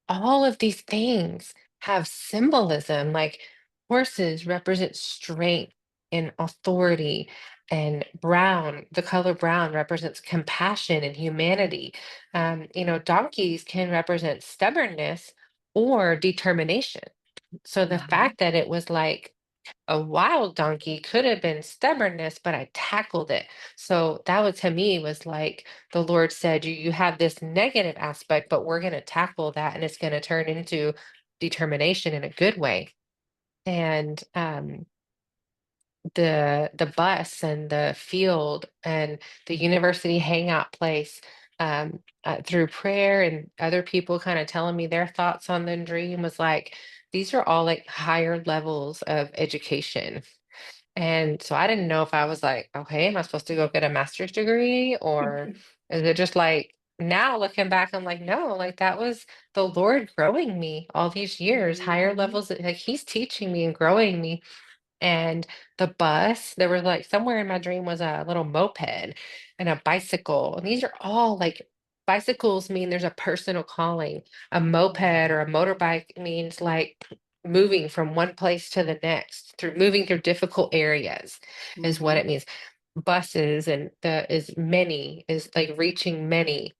[SPEAKER 2] all of these things have symbolism. Like horses represent strength and authority, and brown, the color brown, represents compassion and humanity. Donkeys can represent stubbornness or determination. So the
[SPEAKER 1] Mhm.
[SPEAKER 2] fact that it was like a wild donkey could have been stubbornness, but I tackled it. So that was, to me, was like the Lord said, you have this negative aspect, but we're going to tackle that, and it's going to turn into determination in a good way. And the bus and the field and the university hangout place, through prayer and other people kind of telling me their thoughts on the dream, was like, these are all like higher levels of education. And so I didn't know if I was like, okay, am I supposed to go get a master's degree, or is it just like now looking back, I'm like, no, like that was the Lord growing me all these years, higher
[SPEAKER 1] Mhm.
[SPEAKER 2] levels, like he's teaching me and growing me. And the bus, there was like somewhere in my dream was a little moped and a bicycle. And these are all like bicycles mean there's a personal calling. A moped or a motorbike means like moving from one place to the next through moving through difficult areas is what it
[SPEAKER 1] Mhm.
[SPEAKER 2] means. Buses and the is many is like reaching many.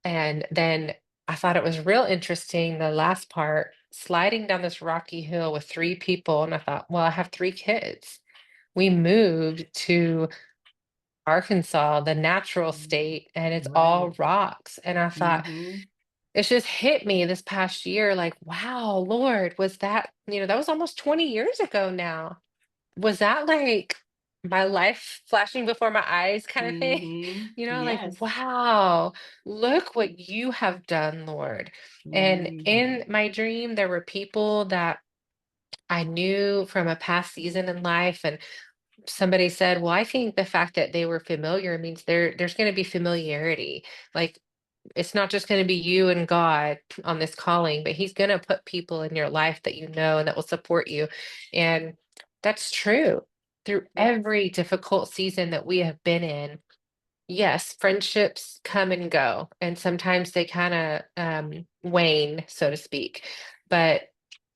[SPEAKER 2] And then I thought it was real interesting, the last part, sliding down this rocky hill with 3 people, and I thought, "Well, I have 3 kids." We moved to Arkansas, the natural
[SPEAKER 1] Mhm.
[SPEAKER 2] state, and it's all
[SPEAKER 1] Right.
[SPEAKER 2] rocks, and I thought
[SPEAKER 1] Mhm.
[SPEAKER 2] it's just hit me this past year, like, "Wow, Lord, was that" that was almost 20 years ago now. Was that like my life flashing before my eyes kind of thing?
[SPEAKER 1] Mhm.
[SPEAKER 2] Like,
[SPEAKER 1] Yes.
[SPEAKER 2] wow, look what you have done, Lord. And in
[SPEAKER 1] Mhm.
[SPEAKER 2] my dream, there were people that I knew from a past season in life. And somebody said, well, I think the fact that they were familiar means there's going to be familiarity. Like, it's not just going to be you and God on this calling, but He's going to put people in your life that you know and that will support you. And that's true through
[SPEAKER 1] Yes.
[SPEAKER 2] every difficult season that we have been in. Yes, friendships come and go, and sometimes they kind of wane, so to speak. But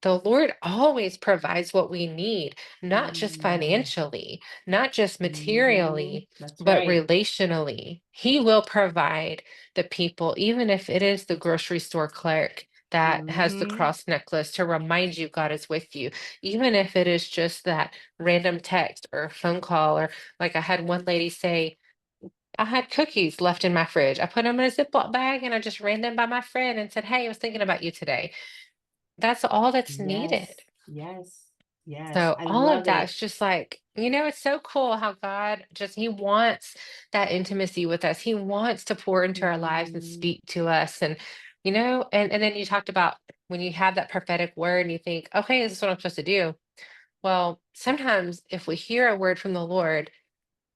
[SPEAKER 2] the Lord always provides what we need, not just
[SPEAKER 1] Mhm.
[SPEAKER 2] financially, not just
[SPEAKER 1] Mhm.
[SPEAKER 2] materially,
[SPEAKER 1] That's
[SPEAKER 2] but
[SPEAKER 1] right.
[SPEAKER 2] relationally. He will provide the people, even if it is the grocery store clerk that has the
[SPEAKER 1] Mhm.
[SPEAKER 2] cross necklace to remind you God is with you, even if it is just that random text or phone call, or like I had one lady say, I had cookies left in my fridge. I put them in a Ziploc bag and I just ran them by my friend and said, "Hey, I was thinking about you today." That's all that's needed.
[SPEAKER 1] Yes. Yes. Yes.
[SPEAKER 2] So
[SPEAKER 1] I
[SPEAKER 2] all of
[SPEAKER 1] love
[SPEAKER 2] that
[SPEAKER 1] it.
[SPEAKER 2] is just like, it's so cool how God He wants that intimacy with us. He wants to pour into our lives and
[SPEAKER 1] Mhm.
[SPEAKER 2] speak to us. And then you talked about when you have that prophetic word and you think, okay, this is what I'm supposed to do. Well, sometimes if we hear a word from the Lord,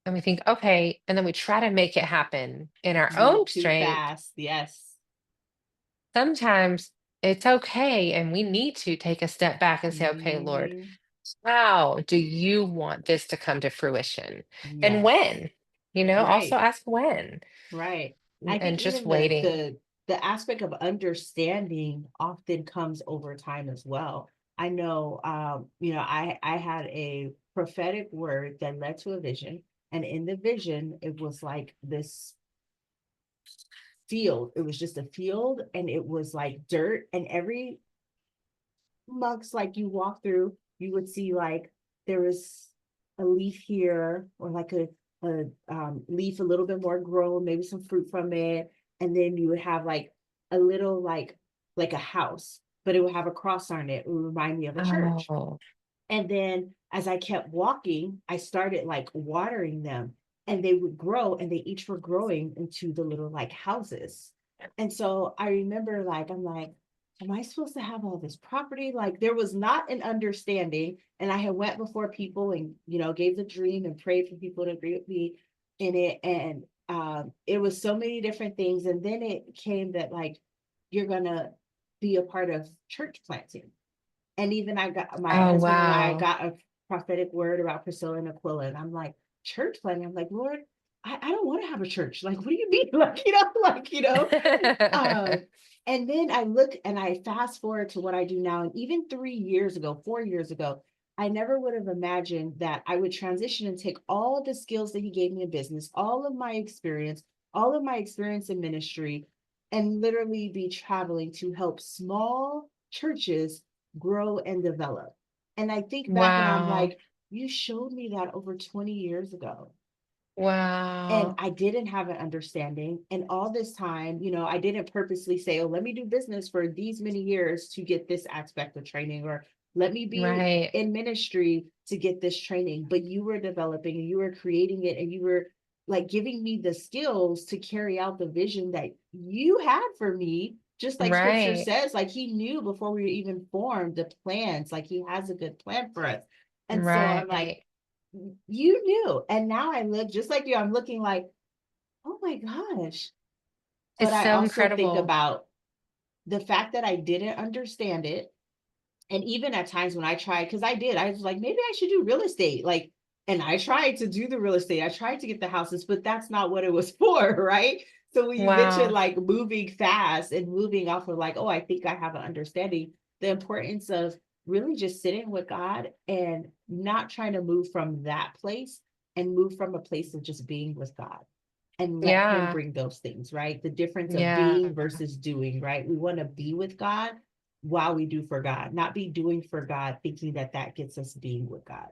[SPEAKER 2] and we think, okay, and then we try to make it happen in our
[SPEAKER 1] Move
[SPEAKER 2] own
[SPEAKER 1] too
[SPEAKER 2] strength.
[SPEAKER 1] fast. Yes.
[SPEAKER 2] Sometimes it's okay. And we need to take a step back and say, okay, Lord,
[SPEAKER 1] Mhm.
[SPEAKER 2] how do you want this to come to fruition? And
[SPEAKER 1] Yes.
[SPEAKER 2] when? Also
[SPEAKER 1] Right.
[SPEAKER 2] ask when
[SPEAKER 1] Right. I think
[SPEAKER 2] and just
[SPEAKER 1] even
[SPEAKER 2] waiting.
[SPEAKER 1] the aspect of understanding often comes over time as well. I know, I had a prophetic word that led to a vision, and in the vision, it was like this field. It was just a field, and it was like dirt, and every months like you walk through, you would see like there was a leaf here, or like a leaf a little bit more grown, maybe some fruit from it, and then you would have like a little like a house, but it would have a cross on it. It would remind me of a church.
[SPEAKER 2] Oh,
[SPEAKER 1] And then as I kept walking, I started like watering them, and they would grow, and they each were growing into the little like houses. And so I remember like, I'm like, am I supposed to have all this property? Like there was not an understanding. And I had went before people and, gave the dream and prayed for people to agree with me in it. And it was so many different things. And then it came that like, you're going to be a part of church planting. And even I got my
[SPEAKER 2] oh,
[SPEAKER 1] husband and I
[SPEAKER 2] wow.
[SPEAKER 1] got a prophetic word about Priscilla and Aquila. And I'm like, church planting. I'm like, Lord, I don't want to have a church. Like, what do you mean? Um, and then I look and I fast forward to what I do now. And even 3 years ago, 4 years ago, I never would have imagined that I would transition and take all the skills that he gave me in business, all of my experience in ministry, and literally be traveling to help small churches grow and develop. And I think back and I'm
[SPEAKER 2] Wow.
[SPEAKER 1] like, you showed me that over 20 years ago. And
[SPEAKER 2] Wow.
[SPEAKER 1] I didn't have an understanding. And all this time, I didn't purposely say, oh, let me do business for these many years to get this aspect of training, or let me be
[SPEAKER 2] Right.
[SPEAKER 1] in ministry to get this training. But you were developing and you were creating it, and you were like giving me the skills to carry out the vision that you had for me. Just like scripture
[SPEAKER 2] Right.
[SPEAKER 1] says, like he knew before we were even formed the plans, like he has a good plan for us. And so I'm like,
[SPEAKER 2] Right.
[SPEAKER 1] you knew. And now I look just like you. I'm looking like, oh my gosh, But
[SPEAKER 2] It's
[SPEAKER 1] I
[SPEAKER 2] so
[SPEAKER 1] also think
[SPEAKER 2] incredible.
[SPEAKER 1] about the fact that I didn't understand it. And even at times when I tried, because I was like, maybe I should do real estate. Like, and I tried to do the real estate. I tried to get the houses, but that's not what it was for, right? So when you mentioned
[SPEAKER 2] Wow.
[SPEAKER 1] like moving fast and moving off of like, oh, I think I have an understanding, the importance of really just sitting with God and not trying to move from that place and move from a place of just being with God and let him
[SPEAKER 2] Yeah.
[SPEAKER 1] bring those things, right? The difference of
[SPEAKER 2] Yeah.
[SPEAKER 1] being versus doing, right? We want to be with God while we do for God, not be doing for God, thinking that that gets us being with God.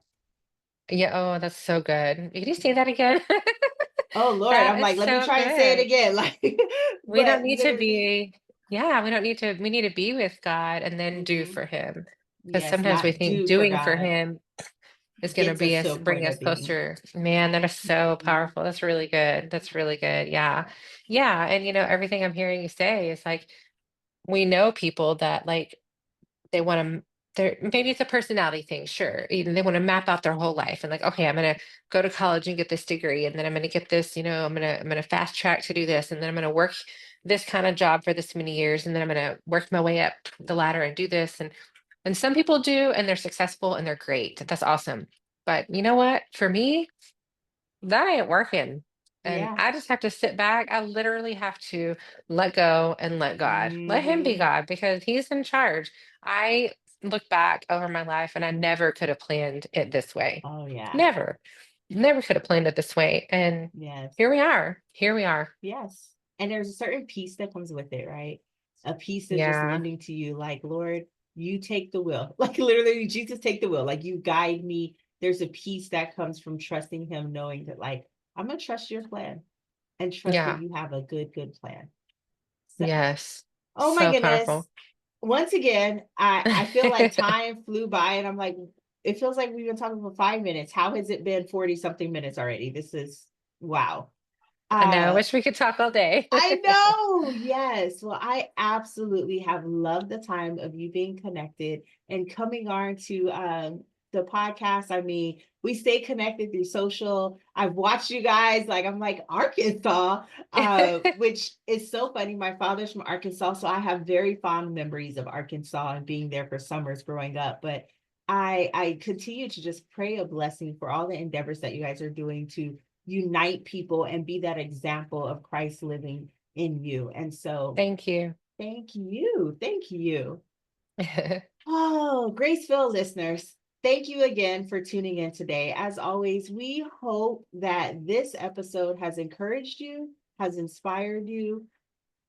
[SPEAKER 2] Yeah. Oh, that's so good. Can you say that again?
[SPEAKER 1] Oh Lord,
[SPEAKER 2] That
[SPEAKER 1] I'm
[SPEAKER 2] is
[SPEAKER 1] like, let me
[SPEAKER 2] so
[SPEAKER 1] try and say it
[SPEAKER 2] good.
[SPEAKER 1] again. Like,
[SPEAKER 2] We don't
[SPEAKER 1] but
[SPEAKER 2] need to
[SPEAKER 1] literally,
[SPEAKER 2] be, yeah, we need to be with God and then do
[SPEAKER 1] mhm,
[SPEAKER 2] for him. Because
[SPEAKER 1] yes,
[SPEAKER 2] sometimes we
[SPEAKER 1] not
[SPEAKER 2] think
[SPEAKER 1] do for
[SPEAKER 2] doing for
[SPEAKER 1] God
[SPEAKER 2] him is going to
[SPEAKER 1] gets
[SPEAKER 2] be
[SPEAKER 1] us to
[SPEAKER 2] us,
[SPEAKER 1] a
[SPEAKER 2] bring
[SPEAKER 1] point
[SPEAKER 2] us
[SPEAKER 1] of being.
[SPEAKER 2] closer. Man, that is so
[SPEAKER 1] Mhm.
[SPEAKER 2] powerful. That's really good. That's really good. Yeah. Yeah. And everything I'm hearing you say is like, we know people that like they want to, they're, maybe it's a personality thing, sure. They want to map out their whole life and like, okay, I'm gonna go to college and get this degree, and then I'm gonna get this, I'm gonna fast track to do this, and then I'm gonna work this kind of job for this many years, and then I'm gonna work my way up the ladder and do this. And some people do, and they're successful and they're great. That's awesome. But you know what? For me, that ain't working. And
[SPEAKER 1] Yeah.
[SPEAKER 2] I just have to sit back. I literally have to let go and let God. Let him be
[SPEAKER 1] Hmm.
[SPEAKER 2] God because he's in charge. I look back over my life and I never could have planned it this way.
[SPEAKER 1] Oh yeah.
[SPEAKER 2] Never. Never could have planned it this way. And
[SPEAKER 1] Yes.
[SPEAKER 2] here we are. Here we are.
[SPEAKER 1] Yes. And there's a certain peace that comes with it, right? A peace of just
[SPEAKER 2] Yeah.
[SPEAKER 1] lending to you, like, Lord, you take the will. Like literally, Jesus, take the will. Like you guide me. There's a peace that comes from trusting him, knowing that like I'm gonna trust your plan and trust that
[SPEAKER 2] Yeah.
[SPEAKER 1] you have a good plan. So,
[SPEAKER 2] Yes.
[SPEAKER 1] oh my
[SPEAKER 2] So
[SPEAKER 1] goodness.
[SPEAKER 2] powerful.
[SPEAKER 1] Once again, I feel like time flew by and I'm like, it feels like we've been talking for 5 minutes. How has it been 40 something minutes already? This is wow.
[SPEAKER 2] I know. I
[SPEAKER 1] Uh
[SPEAKER 2] wish we could talk all day.
[SPEAKER 1] I know. Yes. Well, I absolutely have loved the time of you being connected and coming on to the podcast. I mean, we stay connected through social. I've watched you guys, like I'm like Arkansas, which is so funny. My father's from Arkansas, so I have very fond memories of Arkansas and being there for summers growing up. But I continue to just pray a blessing for all the endeavors that you guys are doing to unite people and be that example of Christ living in you. And so
[SPEAKER 2] Thank you.
[SPEAKER 1] thank you. Thank you. Oh, Graceville listeners, thank you again for tuning in today. As always, we hope that this episode has encouraged you, has inspired you,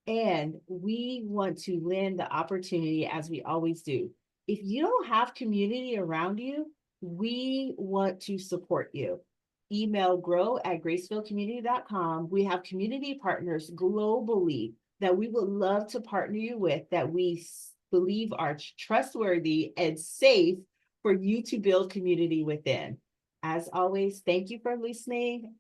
[SPEAKER 1] and we want to lend the opportunity as we always do. If you don't have community around you, we want to support you. Email grow@gracefieldcommunity.com. We have community partners globally that we would love to partner you with that we believe are trustworthy and safe for you to build community within. As always, thank you for listening.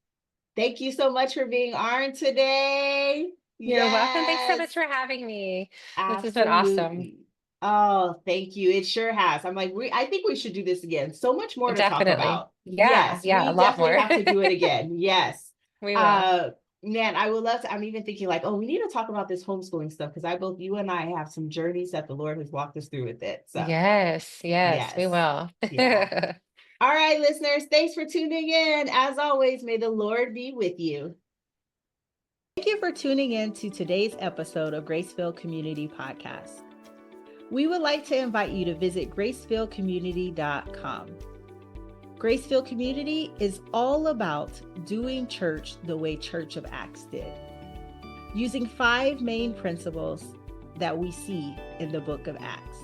[SPEAKER 1] Thank you so much for being on today.
[SPEAKER 2] You're welcome. Thanks so
[SPEAKER 1] Yes,
[SPEAKER 2] much for having me. This has been awesome.
[SPEAKER 1] absolutely. Oh, thank you. It sure has. I'm like, I think we should do this again. So much more to talk
[SPEAKER 2] Definitely.
[SPEAKER 1] about.
[SPEAKER 2] Yeah.
[SPEAKER 1] Yes,
[SPEAKER 2] Yeah. A
[SPEAKER 1] we
[SPEAKER 2] lot
[SPEAKER 1] definitely
[SPEAKER 2] more.
[SPEAKER 1] have to do it again. Yes.
[SPEAKER 2] We will.
[SPEAKER 1] Uh, man, I would love to. I'm even thinking like, oh, we need to talk about this homeschooling stuff because I both you and I have some journeys that the Lord has walked us through with it. So
[SPEAKER 2] Yes. Yes, we
[SPEAKER 1] yes,
[SPEAKER 2] will.
[SPEAKER 1] yeah. All right, listeners, thanks for tuning in. As always, may the Lord be with you. Thank you for tuning in to today's episode of Gracefield Community Podcast. We would like to invite you to visit gracefieldcommunity.com. Gracefield Community is all about doing church the way Church of Acts did, using 5 main principles that we see in the book of Acts.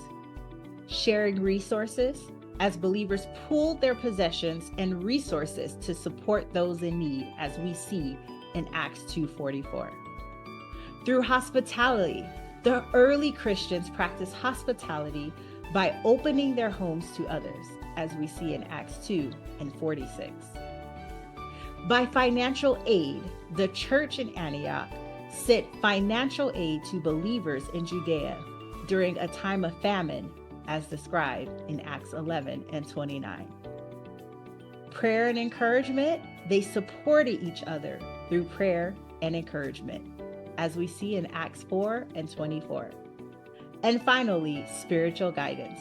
[SPEAKER 1] Sharing resources as believers pooled their possessions and resources to support those in need, as we see in Acts 2:44. Through hospitality, the early Christians practiced hospitality by opening their homes to others, as we see in Acts 2:46. By financial aid, the church in Antioch sent financial aid to believers in Judea during a time of famine, as described in Acts 11:29. Prayer and encouragement, they supported each other through prayer and encouragement. as we see in Acts 4 and 24. And finally, spiritual guidance.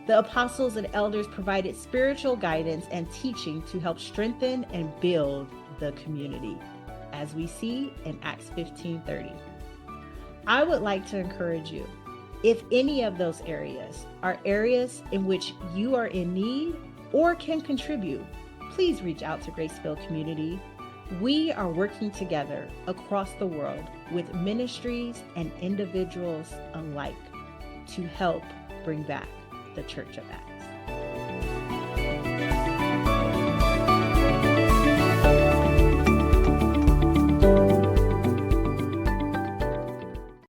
[SPEAKER 1] The apostles and elders provided spiritual guidance and teaching to help strengthen and build the community, as we see in Acts 15:30. I would like to encourage you, if any of those areas are areas in which you are in need or can contribute, please reach out to Gracefield Community. We are working together across the world with ministries and individuals alike to help bring back the Church of Acts.